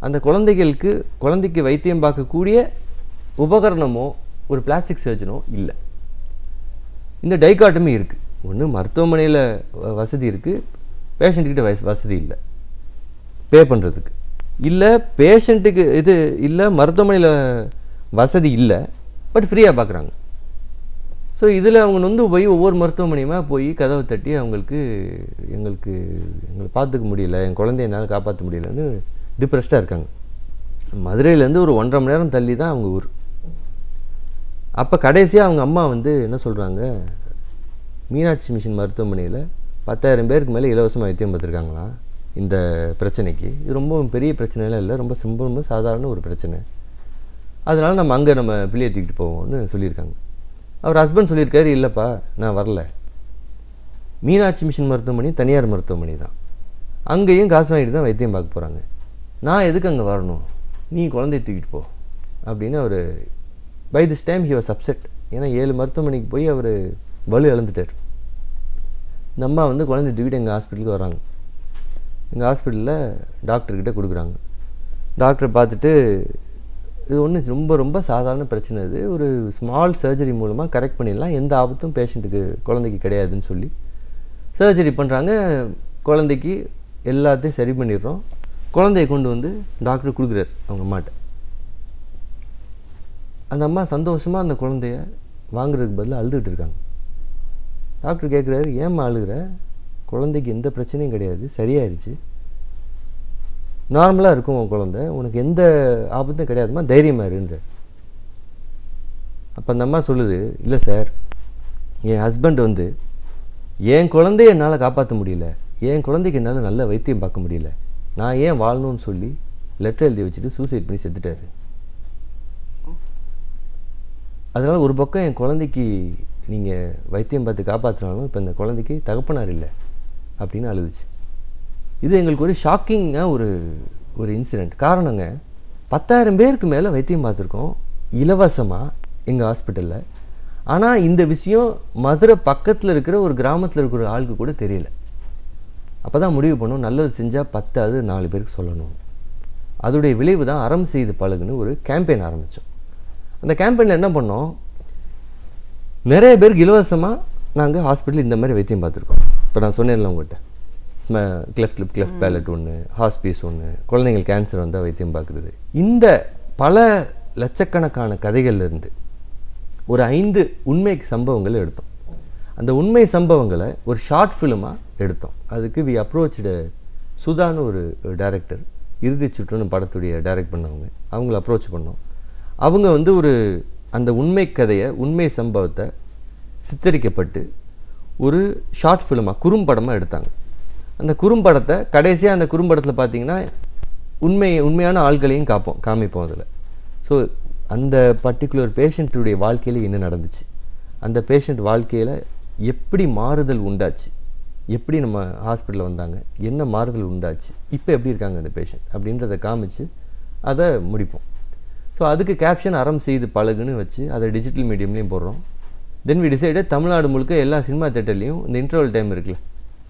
அந்த குழந்தைக்கு வைத்தியம் பார்க்கக்கூடிய உபகரணமோ ஒரு பிளாஸ்டிக் சர்ஜனோ இல்லை. இந்த டைகாட்டமி இருக்குது. ஒன்று, மருத்துவமனையில் வசதி இருக்குது, பேஷண்ட்டுக்கிட்ட வசதி இல்லை பே பண்ணுறதுக்கு. இல்லை, பேஷண்ட்டுக்கு இது இல்லை, மருத்துவமனையில் வசதி இல்லை, பட் ஃப்ரீயாக பார்க்குறாங்க. ஸோ இதில் அவங்க நொந்து போய் ஒவ்வொரு மருத்துவமனையுமா போய் கதவை தட்டி எங்களை பார்த்துக்க முடியல, என் குழந்தைய என்னால் காப்பாற்ற முடியலன்னு டிப்ரெஸ்டாக இருக்காங்க. மதுரையிலேருந்து ஒரு 1.5 மணி நேரம் தள்ளி தான் அவங்க ஊர். அப்போ கடைசியாக அவங்க அம்மா வந்து என்ன சொல்கிறாங்க, மீனாட்சி மிஷன் மருத்துவமனையில் 10,000 பேருக்கு மேலே இலவசமாக வைத்தியம் பார்த்துருக்காங்களாம் இந்த பிரச்சனைக்கு. இது ரொம்ப பெரிய பிரச்சனைலாம் இல்லை, ரொம்ப ரொம்ப சாதாரண ஒரு பிரச்சனை. அதனால் நம்ம பிள்ளையை தூக்கிட்டு போவோம்னு சொல்லியிருக்காங்க. அவர் ஹஸ்பண்ட் சொல்லியிருக்காரு, இல்லைப்பா நான் வரல, மீனாட்சி மிஷன் மருத்துவமனை தனியார் மருத்துவமனை தான், அங்கேயும் காசு வாங்கிட்டு தான் வைத்தியம் பார்க்க போகிறாங்க. நான் எதுக்கு அங்கே வரணும், நீ குழந்தைய தூக்கிட்டு போ அப்படின்னு அவர் by this time he was upset. ஏன்னா 7 மருத்துவமனைக்கு போய் அவர் வலு இழந்துட்டார். இந்த அம்மா வந்து குழந்தைய தூக்கிட்டு எங்கள் ஹாஸ்பிட்டலுக்கு வராங்க. எங்கள் ஹாஸ்பிட்டலில் டாக்டர்கிட்ட கொடுக்குறாங்க. டாக்டர் பார்த்துட்டு இது ஒன்று ரொம்ப ரொம்ப சாதாரண பிரச்சனை, இது ஒரு ஸ்மால் சர்ஜரி மூலமாக கரெக்ட் பண்ணிடலாம், எந்த ஆபத்தும் பேஷண்ட்டுக்கு குழந்தைக்கு கிடையாதுன்னு சொல்லி சர்ஜரி பண்ணுறாங்க. குழந்தைக்கு எல்லாத்தையும் சரி பண்ணிடுறோம். குழந்தைய கொண்டு வந்து டாக்டர் கொடுக்குறாரு அவங்க அம்மாட்ட. அந்த அம்மா சந்தோஷமாக அந்த குழந்தைய வாங்குறதுக்கு பதிலாக அழுதுகிட்டு இருக்காங்க. டாக்டர் கேட்குறாரு, ஏம்மா அழுகிற, குழந்தைக்கு எந்த பிரச்சனையும் கிடையாது, சரியாயிருச்சு, நார்மலாக இருக்கும் உன் குழந்தை, உனக்கு எந்த ஆபத்தும் கிடையாதுமா, தைரியமாக இருன்ற. அப்போ அந்த அம்மா சொல்லுது, இல்லை சார், என் ஹஸ்பண்ட் வந்து என் குழந்தைய என்னால் காப்பாற்ற முடியல, என் குழந்தைக்கு என்னால் நல்ல வைத்தியம் பார்க்க முடியல, நான் ஏன் வாழணும்னு சொல்லி லெட்டர் எழுதி வச்சுட்டு சூசைட் பண்ணி செத்துட்டாரு. அதனால் ஒரு பக்கம் என் குழந்தைக்கு நீங்கள் வைத்தியம் பார்த்து காப்பாற்றினாலும் இப்போ இந்த குழந்தைக்கு தகப்பனார் இல்லை அப்படின்னு அழுதுச்சு. இது எங்களுக்கு ஒரு ஷாக்கிங்காக ஒரு இன்சிடெண்ட். காரணங்க, 10,000 பேருக்கு மேலே வைத்தியம் பார்த்துருக்கோம் இலவசமாக எங்கள் ஹாஸ்பிட்டலில். ஆனால் இந்த விஷயம் மதுரை பக்கத்தில் இருக்கிற ஒரு கிராமத்தில் இருக்கிற ஆளுக்கு கூட தெரியல. அப்போ தான் முடிவு பண்ணோம், நல்லது செஞ்சால் 10 4 பேருக்கு சொல்லணும். அதோடைய விளைவு தான் அறம் செய்து பழகுன்னு ஒரு கேம்பெயின் ஆரம்பித்தோம். அந்த கேம்பெயினில் என்ன பண்ணோம், நிறைய பேருக்கு இலவசமாக நாங்கள் ஹாஸ்பிட்டல் இந்த மாதிரி வைத்தியம் பார்த்துருக்கோம். இப்போ நான் சொன்னேன்ல உங்கள்கிட்ட, கிளெஃப்ட் பேலட் ஒன்று, ஹாஸ்பீஸ் ஒன்று, குழந்தைங்களுக்கு கேன்சர் வந்தால் வைத்தியம் பார்க்குறது. இந்த பல லட்சக்கணக்கான கதைகள்லேருந்து ஒரு 5 உண்மை சம்பவங்கள் எடுத்தோம். அந்த உண்மை சம்பவங்களை ஒரு ஷார்ட் ஃபிலிமாக எடுத்தோம். அதுக்கு வி அப்ரோச்டு சுதான்னு ஒரு டைரக்டர், இறுதி சுற்றுன்னு படத்துடைய டைரக்ட் பண்ணவங்க, அவங்கள அப்ரோச் பண்ணோம். அவங்க வந்து அந்த உண்மை கதையை, உண்மை சம்பவத்தை சித்தரிக்கப்பட்டு ஒரு ஷார்ட் ஃபிலிமாக குறும்படமாக எடுத்தாங்க. அந்த குறும்படத்தை கடைசியாக அந்த குறும்படத்தில் பார்த்தீங்கன்னா உண்மையான ஆள்களையும் காமிப்போம் அதில். ஸோ அந்த பர்டிகுலர் பேஷண்ட்டுடைய வாழ்க்கையில் என்ன நடந்துச்சு, அந்த பேஷண்ட் வாழ்க்கையில் எப்படி மாறுதல் உண்டாச்சு, எப்படி நம்ம ஹாஸ்பிட்டலில் வந்தாங்க, என்ன மாறுதல் உண்டாச்சு, இப்போ எப்படி இருக்காங்க அந்த பேஷண்ட் அப்படின்றத காமிச்சு அதை முடிப்போம். ஸோ அதுக்கு கேப்ஷன் அறம் செய்து பழகுன்னு வச்சு அதை டிஜிட்டல் மீடியம்லேயும் போடுறோம். தென் வி டிசைடு தமிழ்நாடு முழுக்க எல்லா சினிமா தேட்டர்லேயும் இந்த இன்டர்வல் டைம் இருக்குல்ல,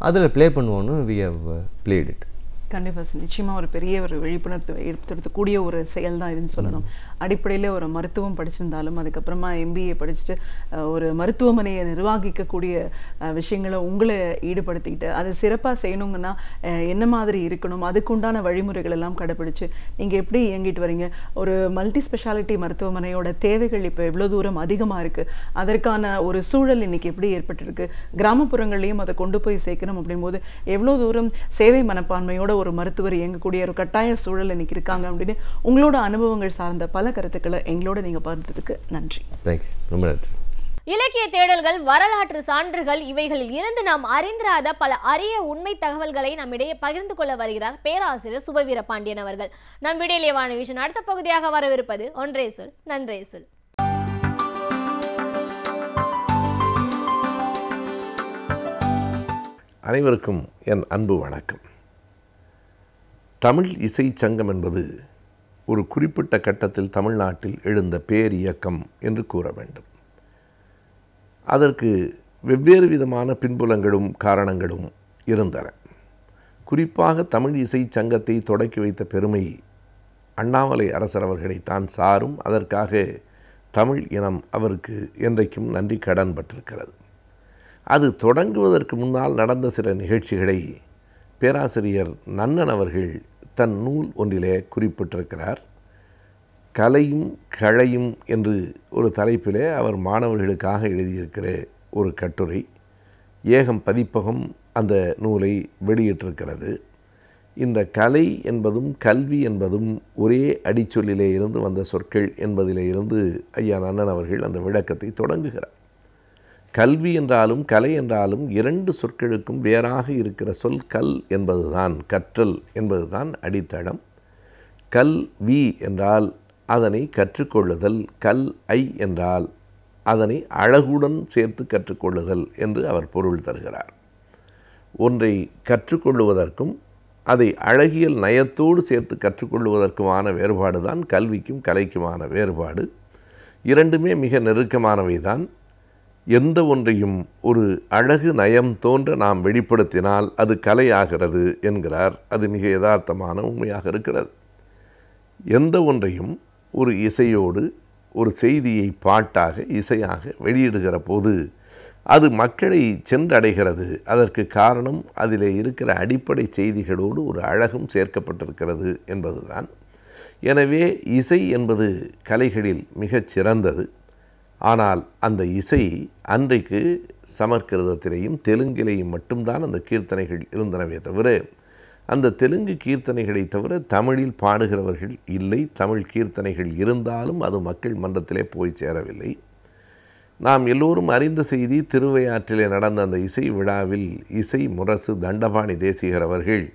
அதில் ப்ளே பண்ணுவோன்னு வி ஹவ் பிளேட் இட். கண்டிப்பாக நிச்சயமாக ஒரு பெரிய ஒரு விழிப்புணர்வு ஏற்படுத்தக்கூடிய ஒரு செயல் தான் இதுன்னு சொல்லணும். அடிப்படையில் ஒரு மருத்துவம் படிச்சிருந்தாலும் அதுக்கப்புறமா MBA படிச்சுட்டு ஒரு மருத்துவமனையை நிர்வகிக்கக்கூடிய விஷயங்களை உங்களை ஈடுபடுத்திக்கிட்டு அதை சிறப்பாக செய்யணுங்கன்னா என்ன மாதிரி இருக்கணும், அதுக்குண்டான வழிமுறைகள் எல்லாம் கடைப்பிடிச்சு நீங்கள் எப்படி இயங்கிட்டு வரீங்க. ஒரு மல்டி ஸ்பெஷாலிட்டி மருத்துவமனையோட தேவைகள் இப்போ எவ்வளோ தூரம் அதிகமாக இருக்குது, அதற்கான ஒரு சூழல் இன்னைக்கு எப்படி ஏற்பட்டிருக்கு, கிராமப்புறங்கள்லையும் அதை கொண்டு போய் சேர்க்கணும் அப்படின்போது எவ்வளோ தூரம் சேவை மனப்பான்மையோட ஒரு மருத்துவர் இயங்கக்கூடிய ஒரு கட்டாய சூழல் இன்னைக்கு இருக்காங்க அப்படின்னு உங்களோட அனுபவங்கள் சார்ந்த பல கருத்துக்களை எங்களோட நீங்க பகிர்ந்ததுக்கு நன்றி. தேங்க்ஸ், ரொம்ப நன்றி. இலக்கிய தேடல்கள், வரலாற்று சான்றுகள், இவைகளில் இருந்து நாம் அறிந்திராத பல அரிய உண்மை தகவல்களை நம்மிடையே பகிர்ந்து கொள்ள வருகிறார் பேராசிரியர் சுபவீர பாண்டியன் அவர்கள். நம் விடையிலே வானவிஷன் அடுத்த பகுதியாக வரவிருப்பது ஒன்றே சொல் நன்றே சொல். அனைவருக்கும் என் அன்பு வணக்கம். தமிழ் இசை சங்கம் என்பது ஒரு குறிப்பிட்ட கட்டத்தில் தமிழ்நாட்டில் எழுந்த பேர் இயக்கம் என்று கூற வேண்டும். அதற்கு வெவ்வேறு விதமான பின்புலங்களும் காரணங்களும் இருந்தன. குறிப்பாக தமிழ் இசை சங்கத்தை தொடக்கி வைத்த பெருமை அண்ணாமலை அரசர் அவர்களைத்தான் சாரும். அதற்காக தமிழ் இனம் அவருக்கு என்றைக்கும் நன்றி கடன் பட்டிருக்கிறது. அது தொடங்குவதற்கு முன்னால் நடந்த சில நிகழ்ச்சிகளை பேராசிரியர் நன்னன் அவர்கள் தன் நூல் ஒன்றிலே குறிப்பிட்டிருக்கிறார். கலையும் கழையும் என்று ஒரு தலைப்பிலே அவர் மாணவர்களுக்காக எழுதியிருக்கிற ஒரு கட்டுரை. ஏகம் பதிப்பகம் அந்த நூலை வெளியிட்டிருக்கிறது. இந்த கலை என்பதும் கல்வி என்பதும் ஒரே அடிச்சொல்லிலே இருந்து வந்த சொற்கள் என்பதிலே இருந்து ஐயா நன்னன் அவர்கள் அந்த விளக்கத்தை தொடங்குகிறார். கல்வி என்றாலும் கலை என்றாலும் 2 சொற்களுக்கும் வேறாக இருக்கிற சொல் கல் என்பதுதான், கற்றல் என்பதுதான் அடித்தளம். கல்வி என்றால் அதனை கற்றுக்கொள்ளுதல், கல் ஐ என்றால் அதனை அழகுடன் சேர்த்து கற்றுக்கொள்ளுதல் என்று அவர் பொருள் தருகிறார். ஒன்றை கற்றுக்கொள்ளுவதற்கும் அதை அழகியல் நயத்தோடு சேர்த்து கற்றுக்கொள்வதற்குமான வேறுபாடு தான் கல்விக்கும் கலைக்குமான வேறுபாடு. இரண்டுமே மிக நெருக்கமானவை தான். எந்த ஒன்றையும் ஒரு அழகு நயம் தோன்ற நாம் வெளிப்படுத்தினால் அது கலையாகிறது என்கிறார். அது மிக யதார்த்தமான உண்மையாக இருக்கிறது. எந்த ஒன்றையும் ஒரு இசையோடு ஒரு செய்தியை பாட்டாக இசையாக வெளியிடுகிற போது அது மக்களை சென்றடைகிறது. அதற்கு காரணம் அதிலே இருக்கிற அடிப்படை செய்திகளோடு ஒரு அழகும் சேர்க்கப்பட்டிருக்கிறது என்பதுதான். எனவே இசை என்பது கலைகளில் மிகச் சிறந்தது. ஆனால் அந்த இசை அன்றைக்கு சமஸ்கிருதத்திலேயும் தெலுங்கிலேயும் மட்டும்தான் அந்த கீர்த்தனைகள் இருந்தனவே தவிர, அந்த தெலுங்கு கீர்த்தனைகளை தவிர தமிழில் பாடுகிறவர்கள் இல்லை. தமிழ் கீர்த்தனைகள் இருந்தாலும் அது மக்கள் மன்றத்திலே போய் சேரவில்லை. நாம் எல்லோரும் அறிந்த செய்தி, திருவையாற்றிலே நடந்த அந்த இசை விழாவில் இசை முரசு தண்டபாணி தேசிகர் அவர்கள்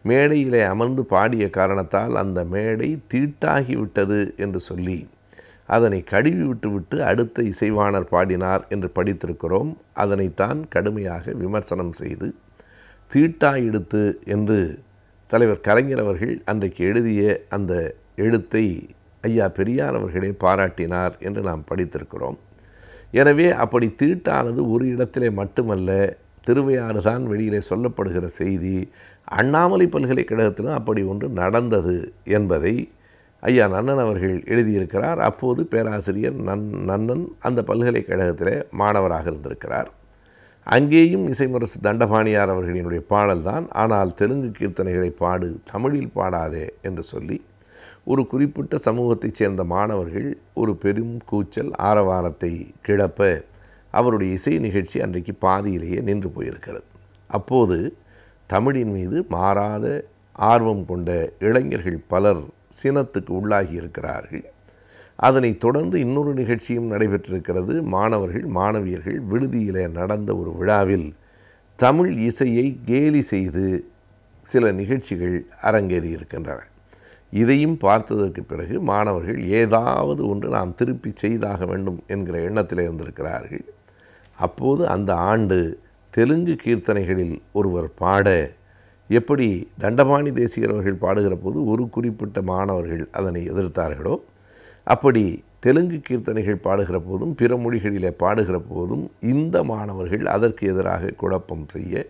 மேடையிலே அமர்ந்து பாடிய காரணத்தால் அந்த மேடை தீட்டாகிவிட்டது என்று சொல்லி அதனை கழுவி விட்டுவிட்டு அடுத்த இசைவாணர் பாடினார் என்று படித்திருக்கிறோம். அதனைத்தான் கடுமையாக விமர்சனம் செய்து தீட்டாயிடுத்து என்று தலைவர் கலைஞர் அவர்கள் அன்றைக்கு எழுதிய அந்த எழுத்தை ஐயா பெரியார் அவர்களே பாராட்டினார் என்று நாம் படித்திருக்கிறோம். எனவே அப்படி தீட்டானது ஒரு இடத்திலே மட்டுமல்ல, திருவையாறு தான் வெளியிலே சொல்லப்படுகிற செய்தி. அண்ணாமலை பல்கலைக்கழகத்திலும் அப்படி ஒன்று நடந்தது என்பதை ஐயா நன்னன் அவர்கள் எழுதியிருக்கிறார். அப்போது பேராசிரியர் நன்னன் அந்த பல்கலைக்கழகத்தில் மாணவராக இருந்திருக்கிறார். அங்கேயும் இசைமுரசு தண்டபாணியார் அவர்களினுடைய பாடல் தான். ஆனால் தெலுங்கு கீர்த்தனைகளை பாடு, தமிழில் பாடாதே என்று சொல்லி ஒரு குறிப்பிட்ட சமூகத்தைச் சேர்ந்த மாணவர்கள் ஒரு பெரும் கூச்சல் ஆரவாரத்தை கிளப்ப அவருடைய இசை நிகழ்ச்சி அன்றைக்கு பாதியிலேயே நின்று போயிருக்கிறது. அப்போது தமிழின் மீது மாறாத ஆர்வம் கொண்ட இளைஞர்கள் பலர் சினத்துக்கு உள்ளாகி இருக்கிறார்கள். அதனைத் தொடர்ந்து இன்னொரு நிகழ்ச்சியும் நடைபெற்றிருக்கிறது. மாணவர்கள் மாணவியர்கள் விடுதியிலே நடந்த ஒரு விழாவில் தமிழ் இசையை கேலி செய்து சில நிகழ்ச்சிகள் அரங்கேறி இருக்கின்றன. இதையும் பார்த்ததற்கு பிறகு மாணவர்கள் ஏதாவது ஒன்று நாம் திருப்பி செய்தாக வேண்டும் என்கிற எண்ணத்தில் இருந்திருக்கிறார்கள். அப்போது அந்த ஆண்டு தெலுங்கு கீர்த்தனைகளில் ஒருவர் பாட, எப்படி தண்டபாணி தேசிகர் அவர்கள் பாடுகிற போது ஒரு குறிப்பிட்ட மாணவர்கள் அதனை எதிர்த்தார்களோ, அப்படி தெலுங்கு கீர்த்தனைகள் பாடுகிற போதும் பிற மொழிகளிலே பாடுகிற போதும் இந்த மாணவர்கள் அதற்கு எதிராக குழப்பம் செய்ய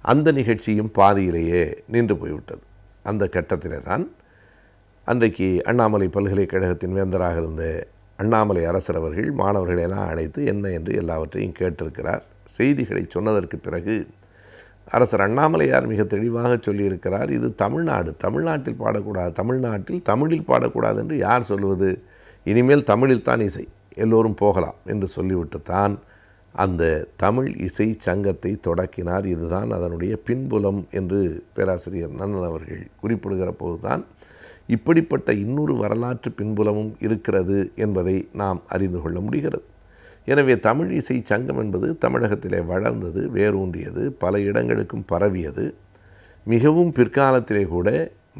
அந்த நிகழ்ச்சியும் பாதியிலேயே நின்று போய்விட்டது. அந்த கட்டத்திலே தான் அன்றைக்கு அண்ணாமலை பல்கலைக்கழகத்தின் வேந்தராக இருந்த அண்ணாமலை அரசர் அவர்கள் மாணவர்களெல்லாம் அழைத்து என்ன என்று எல்லாவற்றையும் கேட்டிருக்கிறார். செய்திகளை சொன்னதற்கு பிறகு அரசர் அண்ணாமலையார் மிக தெளிவாக சொல்லியிருக்கிறார், இது தமிழ்நாடு, தமிழ்நாட்டில் பாடக்கூடாது, தமிழ்நாட்டில் தமிழில் பாடக்கூடாது என்று யார் சொல்வது? இனிமேல் தமிழில் தான் இசை, எல்லோரும் போகலாம் என்று சொல்லிவிட்டு தான் அந்த தமிழ் இசை சங்கத்தை தொடக்கினார். இதுதான் அதனுடைய பின்புலம் என்று பேராசிரியர் நன்னன் அவர்கள் குறிப்பிடுகிற போதுதான் இப்படிப்பட்ட இன்னொரு வரலாற்று பின்புலமும் இருக்கிறது என்பதை நாம் அறிந்து கொள்ள முடிகிறது. எனவே தமிழ் இசை சங்கம் என்பது தமிழகத்திலே வளர்ந்தது, வேரூன்றியது, பல இடங்களுக்கும் பரவியது. மிகவும் பிற்காலத்திலே கூட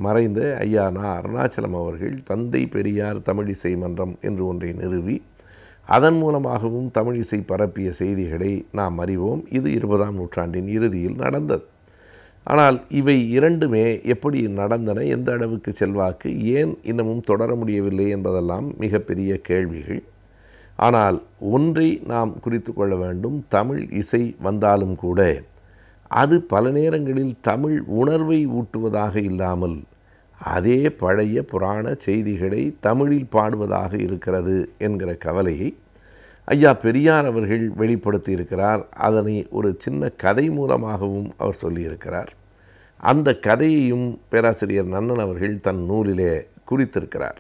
மறைந்த ஐயா அருணாச்சலம் அவர்கள் தந்தை பெரியார் தமிழிசை மன்றம் என்று ஒன்றை நிறுவி அதன் மூலமாகவும் தமிழிசை பரப்பிய செய்திகளை நாம் அறிவோம். இது 20ஆம் நூற்றாண்டின் இறுதியில் நடந்தது. ஆனால் இவை இரண்டுமே எப்படி நடந்தன, எந்த அளவுக்கு செல்வாக்கு, ஏன் இன்னமும் தொடர முடியவில்லை என்பதெல்லாம் மிகப்பெரிய கேள்விகள். ஆனால் ஒன்றை நாம் குறித்து கொள்ள வேண்டும், தமிழ் இசை வந்தாலும் கூட அது பல நேரங்களில் தமிழ் உணர்வை ஊட்டுவதாக இல்லாமல் அதே பழைய புராண செய்திகளை தமிழில் பாடுவதாக இருக்கிறது என்கிற கவலையை ஐயா பெரியார் அவர்கள் வெளிப்படுத்தி இருக்கிறார். அதனை ஒரு சின்ன கதை மூலமாகவும் அவர் சொல்லியிருக்கிறார். அந்த கதையையும் பேராசிரியர் நன்னன் அவர்கள் தன் நூலிலே குறித்திருக்கிறார்.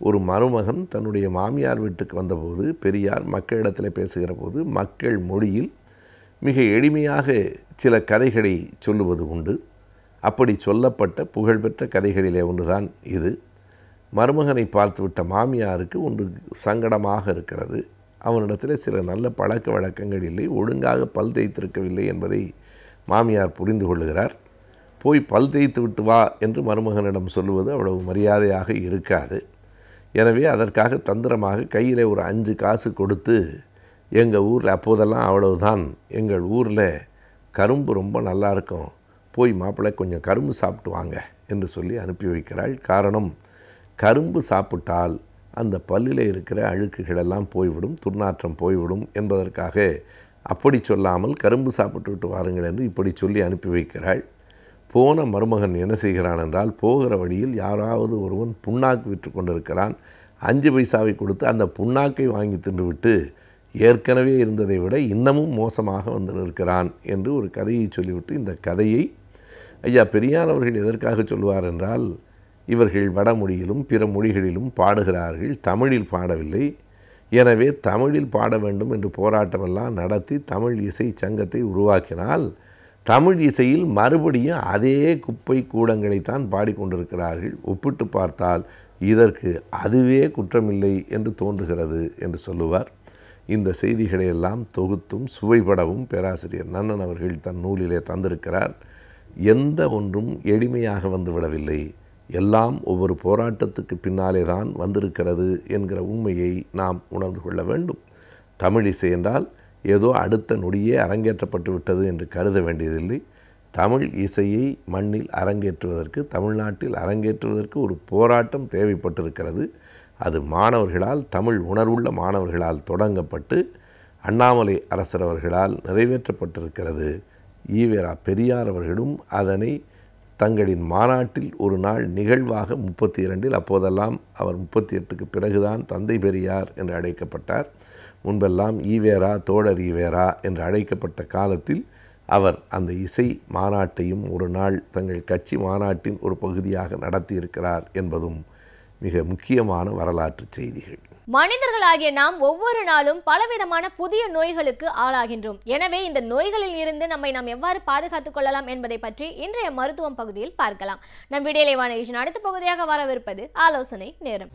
ஒரு மருமகன் தன்னுடைய மாமியார் வீட்டுக்கு வந்தபோது பெரியார் மக்களிடத்தில் பேசுகிற போது மக்கள் மொழியில் மிக எளிமையாக சில கதைகளை சொல்லுவது உண்டு. அப்படி சொல்லப்பட்ட புகழ்பெற்ற கதைகளிலே ஒன்றுதான் இது. மருமகனை பார்த்துவிட்ட மாமியாருக்கு ஒன்று சங்கடமாக இருக்கிறது. அவனிடத்தில் சில நல்ல பழக்க வழக்கங்கள் இல்லை, ஒழுங்காக பல் தேய்த்திருக்கவில்லை என்பதை மாமியார் புரிந்து கொள்ளுகிறார். போய் பல் தேய்த்து விட்டு வா என்று மருமகனிடம் சொல்லுவது அவ்வளவு மரியாதையாக இருக்காது. எனவே அதற்காக தந்திரமாக கையில் ஒரு 5 காசு கொடுத்து, எங்கள் ஊரில் அப்போதெல்லாம் அவ்வளவுதான், எங்கள் ஊரில் கரும்பு ரொம்ப நல்லா இருக்கும், போய் மாப்பிள்ளை கொஞ்சம் கரும்பு சாப்பிட்டு வாங்க என்று சொல்லி அனுப்பி வைக்கிறாள். காரணம், கரும்பு சாப்பிட்டால் அந்த பல்லில் இருக்கிற அழுக்குகளெல்லாம் போய்விடும், துர்நாற்றம் போய்விடும் என்பதற்காக அப்படி சொல்லாமல் கரும்பு சாப்பிட்டு விட்டு வாருங்கள் என்று இப்படி சொல்லி அனுப்பி வைக்கிறாள். போன மருமகன் என்ன செய்கிறான் என்றால், போகிற வழியில் யாராவது ஒருவன் புண்ணாக்கு விற்று கொண்டிருக்கிறான், 5 பைசாவை கொடுத்து அந்த புண்ணாக்கை வாங்கி தின்றுவிட்டு ஏற்கனவே இருந்ததை விட இன்னமும் மோசமாக வந்து நிற்கிறான் என்று ஒரு கதையை சொல்லிவிட்டு, இந்த கதையை ஐயா பெரியார் அவர்கள் எதற்காக சொல்வார் என்றால், இவர்கள் வடமொழியிலும் பிற மொழிகளிலும் பாடுகிறார்கள், தமிழில் பாடவில்லை. எனவே தமிழில் பாட வேண்டும் என்று போராட்டமெல்லாம் நடத்தி தமிழ் இசை சங்கத்தை உருவாக்கினால், தமிழ் இசையில் மறுபடியும் அதே குப்பை கூடங்களைத்தான் பாடிக்கொண்டிருக்கிறார்கள். ஒப்பிட்டு பார்த்தால் இதற்கு அதுவே குற்றமில்லை என்று தோன்றுகிறது என்று சொல்லுவார். இந்த செய்திகளையெல்லாம் தொகுத்தும் சுவைபடவும் பேராசிரியர் நன்னன் அவர்கள் தன் நூலிலே தந்திருக்கிறார். எந்த ஒன்றும் எளிமையாக வந்துவிடவில்லை, எல்லாம் ஒவ்வொரு போராட்டத்துக்கு பின்னாலே தான் வந்திருக்கிறது என்கிற உண்மையை நாம் உணர்ந்து கொள்ள வேண்டும். தமிழ் இசை என்றால் ஏதோ அடுத்த நொடியே அரங்கேற்றப்பட்டு விட்டது என்று கருத வேண்டியதில்லை. தமிழ் இசையை மண்ணில் அரங்கேற்றுவதற்கு, தமிழ்நாட்டில் அரங்கேற்றுவதற்கு ஒரு போராட்டம் தேவைப்பட்டிருக்கிறது. அது மாணவர்களால், தமிழ் உணர்வுள்ள மாணவர்களால் தொடங்கப்பட்டு அண்ணாமலை அரசர் அவர்களால் நிறைவேற்றப்பட்டிருக்கிறது. ஈவேரா பெரியார் அவர்களும் அதனை தங்களின் மாநாட்டில் ஒரு நாள் நிகழ்வாக 32, அப்போதெல்லாம் அவர் 38க்கு பிறகுதான் தந்தை பெரியார் என்று அழைக்கப்பட்டார். முன்பெல்லாம் ஈவேரா, தோழர் ஈவேரா என்று அழைக்கப்பட்ட காலத்தில் அவர் அந்த இசை மாநாட்டையும் ஒரு நாள் தங்கள் கட்சி மாநாட்டின் ஒரு பகுதியாக நடத்தியிருக்கிறார் என்பதும் மிக முக்கியமான வரலாற்று செய்திகள். மனிதர்களாகிய நாம் ஒவ்வொரு நாளும் பலவிதமான புதிய நோய்களுக்கு ஆளாகின்றோம். எனவே இந்த நோய்களில் இருந்து நம்மை நாம் எவ்வாறு பாதுகாத்துக் கொள்ளலாம் என்பதை பற்றி இன்றைய மருத்துவம் பகுதியில் பார்க்கலாம். நம் விடியலை வானிகழ்ச்சியின் அடுத்த பகுதியாக வரவிருப்பது ஆலோசனை நேரம்.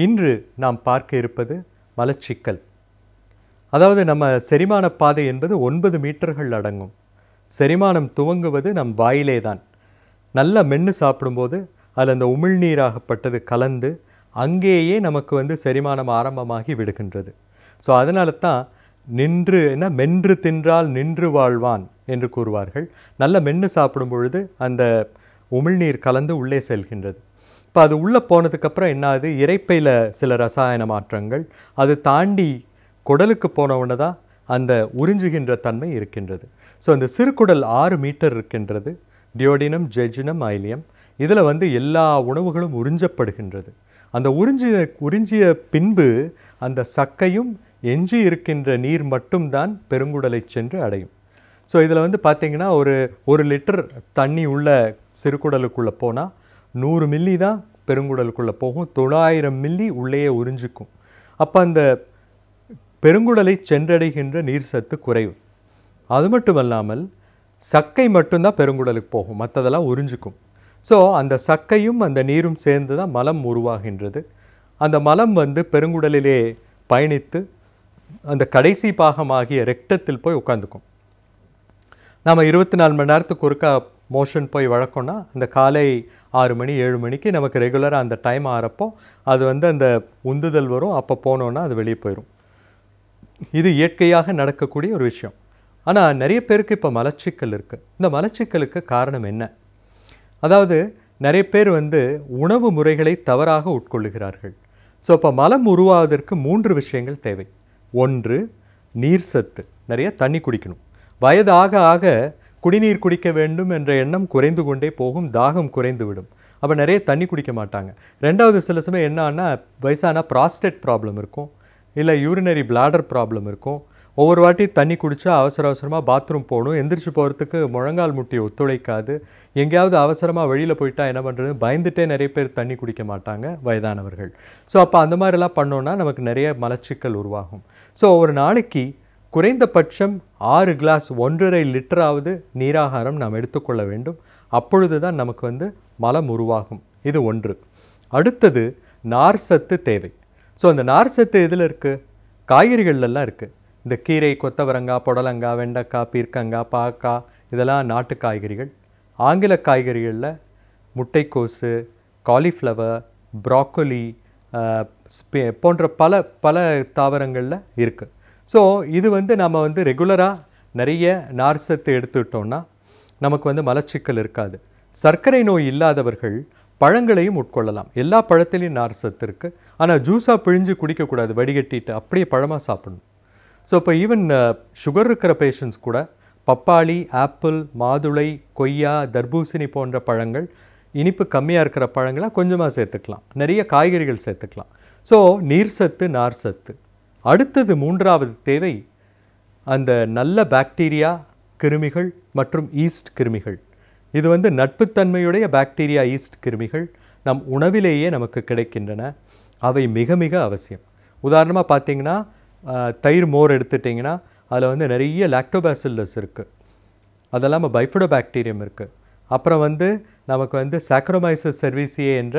இன்று நாம் பார்க்க இருப்பது மலச்சிக்கல். அதாவது நம்ம செரிமான பாதை என்பது 9 மீட்டர்கள் அடங்கும். செரிமானம் துவங்குவது நம் வாயிலே தான். நல்லா மென்று சாப்பிடும்போது அதில் அந்த உமிழ்நீராகப்பட்டது கலந்து அங்கேயே நமக்கு செரிமானம் ஆரம்பமாகி விடுகின்றது. ஸோ அதனால தான் மென்று தின்றால் நின்று வாழ்வான் என்று கூறுவார்கள். நல்ல மென்று சாப்பிடும் பொழுது அந்த உமிழ்நீர் கலந்து உள்ளே செல்கின்றது. இப்போ அது உள்ளே போனதுக்கப்புறம் என்ன ஆகுது, இரைப்பையில் சில ரசாயன மாற்றங்கள், அது தாண்டி குடலுக்கு போனவுடனே தான் அந்த உறிஞ்சுகின்ற தன்மை இருக்கின்றது. ஸோ அந்த சிறுகுடல் 6 மீட்டர் இருக்கின்றது. Duodenum, jejunum, ileum. இதில் எல்லா உணவுகளும் உறிஞ்சப்படுகின்றது. அந்த உறிஞ்சிய பின்பு அந்த சக்கையும் எஞ்சி இருக்கின்ற நீர் மட்டும்தான் பெருங்குடலை சென்று அடையும். ஸோ இதில் பார்த்திங்கன்னா ஒரு லிட்டர் தண்ணி உள்ள சிறுகுடலுக்குள்ளே போனால் 100 மில்லி தான் பெருங்குடலுக்குள்ளே போகும், 900 மில்லி உள்ளேயே உறிஞ்சிக்கும். அப்போ அந்த பெருங்குடலை சென்றடைகின்ற நீர் சத்து குறைவு. அது மட்டும் இல்லாமல் சக்கை மட்டும்தான் பெருங்குடலுக்கு போகும், மற்றதெல்லாம் உறிஞ்சிக்கும். ஸோ அந்த சக்கையும் அந்த நீரும் சேர்ந்து தான் மலம் உருவாகின்றது. அந்த மலம் பெருங்குடலிலே பயணித்து அந்த கடைசி பாகமாகிய ரெக்டத்தில் போய் உட்காந்துக்கும். நாம் 24 மணி நேரத்துக்கு ஒருக்கா மோஷன் போய் வழக்கம்னா அந்த காலை 6 மணி 7 மணிக்கு நமக்கு ரெகுலராக அந்த டைம் ஆகிறப்போ அது அந்த உந்துதல் வரும். அப்போ போனோன்னா அது வெளியே போயிடும். இது இயற்கையாக நடக்கக்கூடிய ஒரு விஷயம். ஆனால் நிறைய பேருக்கு இப்போ மலச்சிக்கல் இருக்குது. இந்த மலச்சிக்கலுக்கு காரணம் என்ன? அதாவது நிறைய பேர் உணவு முறைகளை தவறாக உட்கொள்ளுகிறார்கள். ஸோ இப்போ மலம் உருவாவதற்கு 3 விஷயங்கள் தேவை. 1, நீர் சத்து. நிறைய தண்ணி குடிக்கணும். வயது ஆக ஆக குடிநீர் குடிக்க வேண்டும் என்ற எண்ணம் குறைந்து கொண்டே போகும், தாகம் குறைந்து விடும். அப்போ நிறைய தண்ணி குடிக்க மாட்டாங்க. 2வது சில சமயம் என்னன்னா வயசான ப்ராஸ்டேட் ப்ராப்ளம் இருக்கும், இல்லை யூரினரி பிளாடர் ப்ராப்ளம் இருக்கும். ஒவ்வொரு வாட்டி தண்ணி குடித்தா அவசரமாக பாத்ரூம் போகணும், எந்திரிச்சு போகிறதுக்கு முழங்கால் முட்டி ஒத்துழைக்காது. எங்கேயாவது அவசரமாக வெளியில் போயிட்டா என்ன பண்ணுறது, பயந்துட்டே நிறைய பேர் தண்ணி குடிக்க மாட்டாங்க வயதானவர்கள். ஸோ அப்போ அந்த மாதிரிலாம் பண்ணோன்னா நமக்கு நிறைய மலச்சிக்கல் உருவாகும். ஸோ ஒரு நாளைக்கு குறைந்தபட்சம் 6 கிளாஸ் 1.5 லிட்டராவது நீராகாரம் நாம் எடுத்துக்கொள்ள வேண்டும். அப்பொழுது தான் நமக்கு மலம் உருவாகும். இது 1. அடுத்தது நார் சத்து தேவை. ஸோ அந்த நார் சத்து எதில் இருக்குது? காய்கறிகள்லாம் இருக்குது. இந்த கீரை, கொத்தவரங்காய், புடலங்காய், வெண்டைக்காய், பீர்க்கங்காய், பாக்காய், இதெல்லாம் நாட்டு காய்கறிகள். ஆங்கில காய்கறிகளில் முட்டைக்கோசு, காலிஃப்ளவர், ப்ராக்கோலி, போன்ற பல பல தாவரங்களில் இருக்குது. ஸோ இது வந்து நம்ம வந்து ரெகுலராக நிறைய நார் சத்து எடுத்துக்கிட்டோம்னா நமக்கு வந்து மலச்சிக்கல் இருக்காது. சர்க்கரை நோய் இல்லாதவர்கள் பழங்களையும் உட்கொள்ளலாம். எல்லா பழத்திலையும் நார் சத்து இருக்குது. ஆனால் ஜூஸாக பிழிஞ்சு குடிக்கக்கூடாது, வடிகட்டிட்டு அப்படியே பழமாக சாப்பிடணும். ஸோ இப்போ ஈவன் சுகர் இருக்கிற பேஷண்ட்ஸ் கூட பப்பாளி, ஆப்பிள், மாதுளை, கொய்யா, தர்பூசணி போன்ற பழங்கள், இனிப்பு கம்மியாக இருக்கிற பழங்களை கொஞ்சமாக சேர்த்துக்கலாம், நிறைய காய்கறிகள் சேர்த்துக்கலாம். ஸோ நீர் சத்து, நார் சத்து. அடுத்தது மூன்றாவது தேவை அந்த நல்ல பாக்டீரியா கிருமிகள் மற்றும் ஈஸ்ட் கிருமிகள். இது வந்து நட்புத்தன்மையுடைய பாக்டீரியா ஈஸ்ட் கிருமிகள் நம் உணவிலேயே நமக்கு கிடைக்கின்றன. அவை மிக மிக அவசியம். உதாரணமாக பார்த்தீங்கன்னா தயிர் மோர் எடுத்துட்டிங்கன்னா அதில் வந்து நிறைய லாக்டோபாசில்லஸ் இருக்குது, அதெல்லாம் பைஃபடோபாக்டீரியம் இருக்குது. அப்புறம் வந்து நமக்கு வந்து சாக்ரோமைசஸ் செர்விசியே என்ற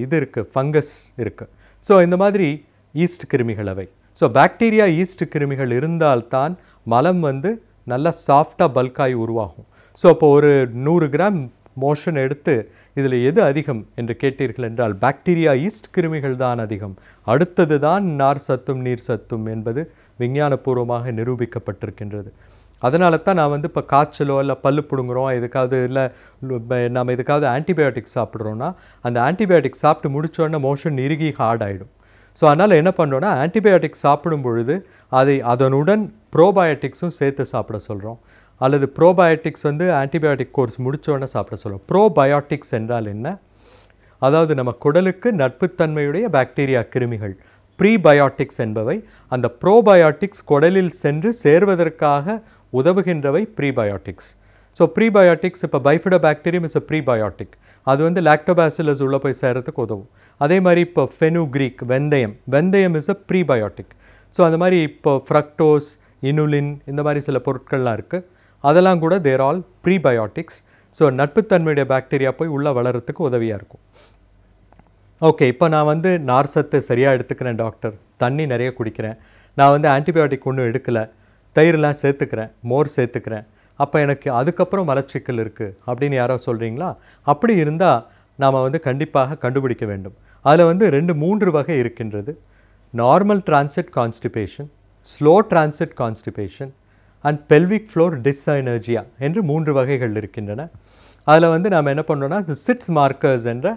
இது இருக்குது, ஃபங்கஸ் இருக்குது. ஸோ இந்த மாதிரி ஈஸ்ட் கிருமிகள் அவை. ஸோ பாக்டீரியா ஈஸ்ட் கிருமிகள் இருந்தால்தான் மலம் வந்து நல்லா சாஃப்டாக பல்காய் உருவாகும். ஸோ அப்போ ஒரு 100 கிராம் மோஷன் எடுத்து இதில் எது அதிகம் என்று கேட்டீர்கள் என்றால் பாக்டீரியா ஈஸ்ட் கிருமிகள் தான் அதிகம். அடுத்தது தான் நார் சத்தும் நீர் சத்தும் என்பது விஞ்ஞானபூர்வமாக நிரூபிக்கப்பட்டிருக்கின்றது. அதனால தான் நான் வந்து இப்போ காய்ச்சலோ இல்லை பல்லு பிடுங்குறோம், எதுக்காவது இல்லை நம்ம எதுக்காவது ஆன்டிபயோட்டிக் சாப்பிட்றோன்னா அந்த ஆன்டிபயோட்டிக் சாப்பிட்டு முடித்தோடனே மோஷன் இறுகி ஹார்ட் ஆகிடும். ஸோ அதனால் என்ன பண்ணுறோன்னா ஆன்டிபயோட்டிக் சாப்பிடும் பொழுது அதனுடன் ப்ரோபயோட்டிக்ஸும் சேர்த்து சாப்பிட சொல்கிறோம். அல்லது ப்ரோபயோட்டிக்ஸ் வந்து ஆன்டிபயோட்டிக் கோர்ஸ் முடித்தோடனே சாப்பிட சொல்கிறோம். ப்ரோபயோட்டிக்ஸ் என்றால் என்ன? அதாவது நம்ம குடலுக்கு நட்புத்தன்மையுடைய பாக்டீரியா கிருமிகள். ப்ரீபயோட்டிக்ஸ் என்பவை அந்த ப்ரோபயோட்டிக்ஸ் குடலில் சென்று சேர்வதற்காக உதவுகின்றவை ப்ரீபயோட்டிக்ஸ். ஸோ ப்ரீபயோட்டிக்ஸ் இப்போ பைஃபடோபாக்டீரியம் இஸ் அ ப்ரீபயோட்டிக். அது வந்து லாக்டோபாசிலஸ் உள்ளே போய் சேர்கிறதுக்கு உதவும். அதே மாதிரி இப்போ ஃபெனுக்ரீக் வெந்தயம் இஸ் அ ப்ரீபயோட்டிக். ஸோ அந்த மாதிரி இப்போ ஃப்ரக்டோஸ், இனுலின் இந்த மாதிரி சில பொருட்கள்லாம் இருக்குது, அதெல்லாம் கூட தேர் ஆல் ப்ரீபயோட்டிக்ஸ். ஸோ நட்புத்தன்மையுடைய பாக்டீரியா போய் உள்ளே வளர்கிறதுக்கு உதவியாக இருக்கும். ஓகே, இப்போ நான் வந்து நார் சத்து சரியாக எடுத்துக்கிறேன் டாக்டர், தண்ணி நிறைய குடிக்கிறேன், நான் வந்து ஆன்டிபயோட்டிக் ஒன்றும் எடுக்கலை, தயிரெலாம் சேர்த்துக்கிறேன், மோர் சேர்த்துக்கிறேன், அப்போ எனக்கு அதுக்கப்புறம் மலச்சிக்கல் இருக்குது அப்படின்னு யாரோ சொல்கிறீங்களா? அப்படி இருந்தால் நாம் வந்து கண்டிப்பாக கண்டுபிடிக்க வேண்டும். அதில் வந்து 2-3 வகை இருக்கின்றது. Normal transit constipation, slow transit constipation and pelvic floor dyssynergia என்று 3 வகைகள் இருக்கின்றன. அதில் வந்து நாம் என்ன பண்ணுறோன்னா சிட்ஸ் மார்க்கர்ஸ் என்ற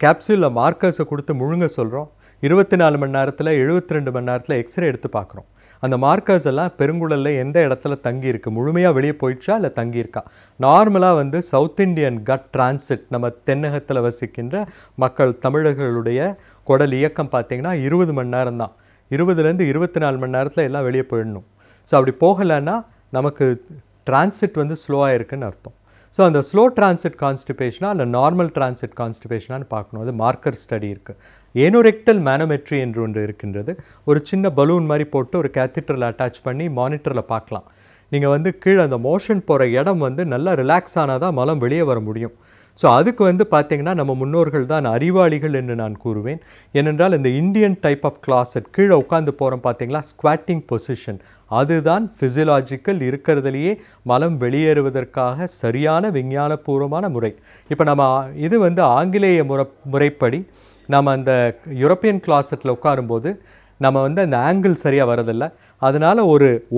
கேப்சூலில் மார்க்கர்ஸை கொடுத்து முழுங்க சொல்கிறோம். 24 மணி நேரத்தில் 72 மணி நேரத்தில் எக்ஸ்ரே எடுத்து பார்க்குறோம். அந்த மார்க்கர்ஸ் எல்லாம் பெருங்குடலில் எந்த இடத்துல தங்கியிருக்கு, முழுமையாக வெளியே போயிடுச்சா இல்லை தங்கியிருக்கா. நார்மலாக வந்து சவுத் இண்டியன் கட் டிரான்சிட், நம்ம தென்னகத்தில் வசிக்கின்ற மக்கள் தமிழர்களுடைய குடல் இயக்கம் பார்த்திங்கன்னா 20 மணி நேரம் தான். 20லேருந்து 24 மணி நேரத்தில் எல்லாம் வெளியே போயிடணும். ஸோ அப்படி போகலைன்னா நமக்கு டிரான்சிட் வந்து ஸ்லோவாக இருக்குதுன்னு அர்த்தம். ஸோ அந்த ஸ்லோ டிரான்சிட் கான்ஸ்டிபேஷனாக இல்லை நார்மல் டிரான்சிட் கான்ஸ்டிபேஷனான்னு பார்க்கணும். அது மார்க்கர் ஸ்டடி இருக்குது. ஏனோரெக்டல் மேனோமெட்ரி என்று ஒன்று இருக்கின்றது. ஒரு சின்ன பலூன் மாதிரி போட்டு ஒரு கேத்திட்டரில் அட்டாச் பண்ணி மானிட்டரில் பார்க்கலாம். நீங்கள் வந்து கீழே அந்த மோஷன் போகிற இடம் வந்து நல்லா ரிலாக்ஸ் ஆனால் தான் மலம் வெளியே வர முடியும். ஸோ அதுக்கு வந்து பார்த்திங்கன்னா நம்ம முன்னோர்கள் தான் அறிவாளிகள் என்று நான் கூறுவேன். ஏனென்றால் இந்த இந்தியன் டைப் ஆஃப் கிளாசட் கீழே உட்காந்து போகிறோம் பார்த்திங்களா, ஸ்குவாட்டிங் பொசிஷன், அதுதான் ஃபிசியலாஜிக்கல் இருக்கிறதுலையே மலம் வெளியேறுவதற்காக சரியான விஞ்ஞானபூர்வமான முறை. இப்போ நம்ம இது வந்து ஆங்கிலேய முறைப்படி நம்ம அந்த யூரோப்பியன் கிளாசட்டில் உட்காரும்போது நம்ம வந்து அந்த ஆங்கிள் சரியாக வரதில்லை. அதனால்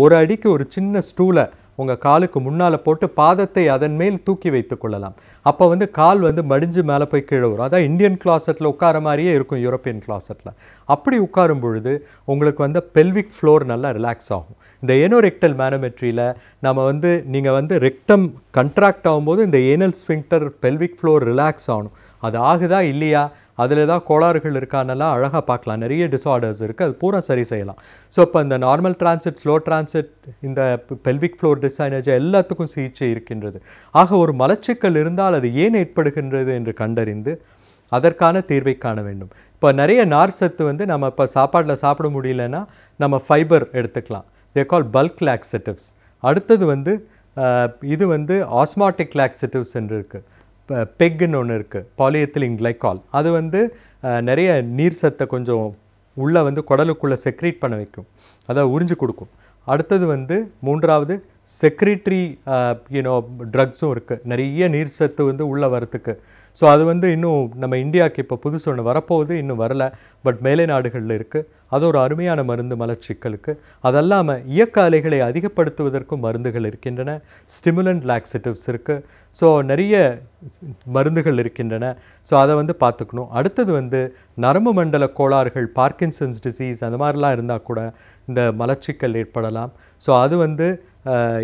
ஒரு அடிக்கு ஒரு சின்ன ஸ்டூலை உங்கள் காலுக்கு முன்னால் போட்டு பாதத்தை அதன் மேல் தூக்கி வைத்து கொள்ளலாம். அப்போ வந்து கால் வந்து மடிஞ்சு மேலே போய் கீழே வரும். அதான் இந்தியன் கிளாசட்டில் உட்கார மாதிரியே இருக்கும் யூரோப்பியன் கிளாசட்டில். அப்படி உட்காரும் பொழுது உங்களுக்கு வந்து பெல்விக் ஃப்ளோர் நல்லா ரிலாக்ஸ் ஆகும். இந்த ஏனோரெக்டல் மேனோமெட்ரியில் நம்ம வந்து நீங்கள் வந்து ரெக்டம் கண்ட்ராக்ட் ஆகும்போது இந்த anal sphincter pelvic floor relax ஆகணும். அது ஆகுதா இல்லையா, அதில் ஏதாவது கோளாறுகள் இருக்கானெல்லாம் அழகாக பார்க்கலாம். நிறைய டிஸார்டர்ஸ் இருக்குது, அது பூரா சரி செய்யலாம். ஸோ இப்போ இந்த நார்மல் டிரான்சிட், ஸ்லோ டிரான்சிட், இந்த பெல்விக் ஃப்ளோர் டிஸ்ஐனர்ஜி எல்லாத்துக்கும் சிகிச்சை இருக்கின்றது. ஆக ஒரு மலச்சிக்கல் இருந்தால் அது ஏன் ஏற்படுகின்றது என்று கண்டறிந்து அதற்கான தீர்வை காண வேண்டும். இப்போ நிறைய நார் சத்து வந்து நம்ம இப்போ சாப்பாட்டில் சாப்பிட முடியலன்னா நம்ம ஃபைபர் எடுத்துக்கலாம். தே கால் பல்க் லாக்ஸேட்டிவ்ஸ். அடுத்தது வந்து இது வந்து ஆஸ்மாட்டிக் லாக்ஸேட்டிவ்ஸ் என்று இருக்குது. பெக்குன்னு ஒன்று இருக்குது, பாலிஎத்திலின் கிளைகால். அது வந்து நிறைய நீர் சத்தை கொஞ்சம் உள்ளே வந்து குடலுக்குள்ளே செக்ரீட் பண்ண வைக்கும், அதை உறிஞ்சு கொடுக்கும். அடுத்தது வந்து மூன்றாவது செக்ரிட்ரி ட்ரக்ஸும் இருக்குது, நிறைய நீர் சத்து வந்து உள்ளே வரத்துக்கு. ஸோ அது வந்து இன்னும் நம்ம இந்தியாவுக்கு இப்போ புதுசு ஒன்று வரப்போகுது, இன்னும் வரல, பட் மேலை நாடுகளில் இருக்குது. அது ஒரு அருமையான மருந்து மலச்சிக்கலுக்கு. அதல்லாமல் இயக்க அலைகளை அதிகப்படுத்துவதற்கும் மருந்துகள் இருக்கின்றன. ஸ்டிமுலண்ட் லாக்ஸேட்டிவ்ஸ் இருக்குது. ஸோ நிறைய மருந்துகள் இருக்கின்றன. ஸோ அதை வந்து பார்த்துக்கணும். அடுத்தது வந்து நரம்பு மண்டல கோளாறுகள், பார்க்கின்சன்ஸ் டிசீஸ் அந்த மாதிரிலாம் இருந்தால் கூட இந்த மலச்சிக்கல் ஏற்படலாம். ஸோ அது வந்து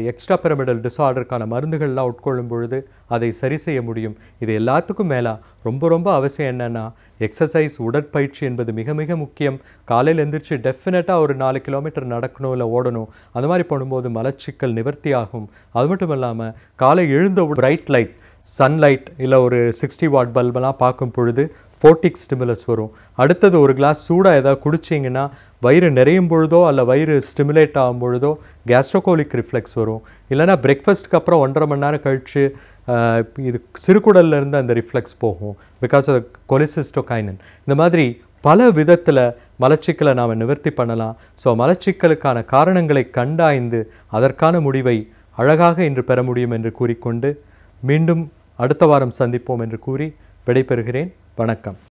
எக்ஸ்ட்ரா பிரமிடல் டிஸார்டருக்கான மருந்துகள்லாம் உட்கொள்ளும் பொழுது அதை சரி செய்ய முடியும். இது எல்லாத்துக்கும் மேலாக ரொம்ப ரொம்ப அவசியம் என்னென்னா எக்ஸசைஸ், உடற்பயிற்சி என்பது மிக மிக முக்கியம். காலையில் எழுந்திரிச்சு டெஃபினட்டாக ஒரு 4 கிலோமீட்டர் நடக்கணும், இல்லை ஓடணும். அந்த மாதிரி பண்ணும்போது மலச்சிக்கல் நிவர்த்தி ஆகும். அது மட்டும் இல்லாமல் காலை எழுந்த பிரைட் லைட், சன்லைட் இல்லை ஒரு 60 வாட் பல்பெல்லாம் பார்க்கும் பொழுது ஃபோட்டிக் ஸ்டிமுலஸ் வரும். அடுத்தது ஒரு கிளாஸ் சூடாக ஏதாவது குடிச்சிங்கன்னா வயிறு நிறையும் பொழுதோ அல்ல வயிறு ஸ்டிமுலேட் ஆகும் பொழுதோ கேஸ்ட்ரோகோலிக் ரிஃப்ளெக்ஸ் வரும். இல்லைனா பிரேக்ஃபாஸ்ட்டுக்கு அப்புறம் 1.5 மணி நேரம் கழித்து இது சிறுகுடல்லேருந்து அந்த ரிஃப்ளெக்ஸ் போகும், பிகாஸ் ஆஃப் கொலிசிஸ்டோகைனன். இந்த மாதிரி பல விதத்தில் மலச்சிக்கலை நாம் நிவர்த்தி பண்ணலாம். ஸோ மலச்சிக்கலுக்கான காரணங்களை கண்டாய்ந்து அதற்கான முடிவை அழகாக இன்று பெற முடியும் என்று கூறிக்கொண்டு மீண்டும் அடுத்த வாரம் சந்திப்போம் என்று கூறி விடைபெறுகிறேன். வணக்கம்.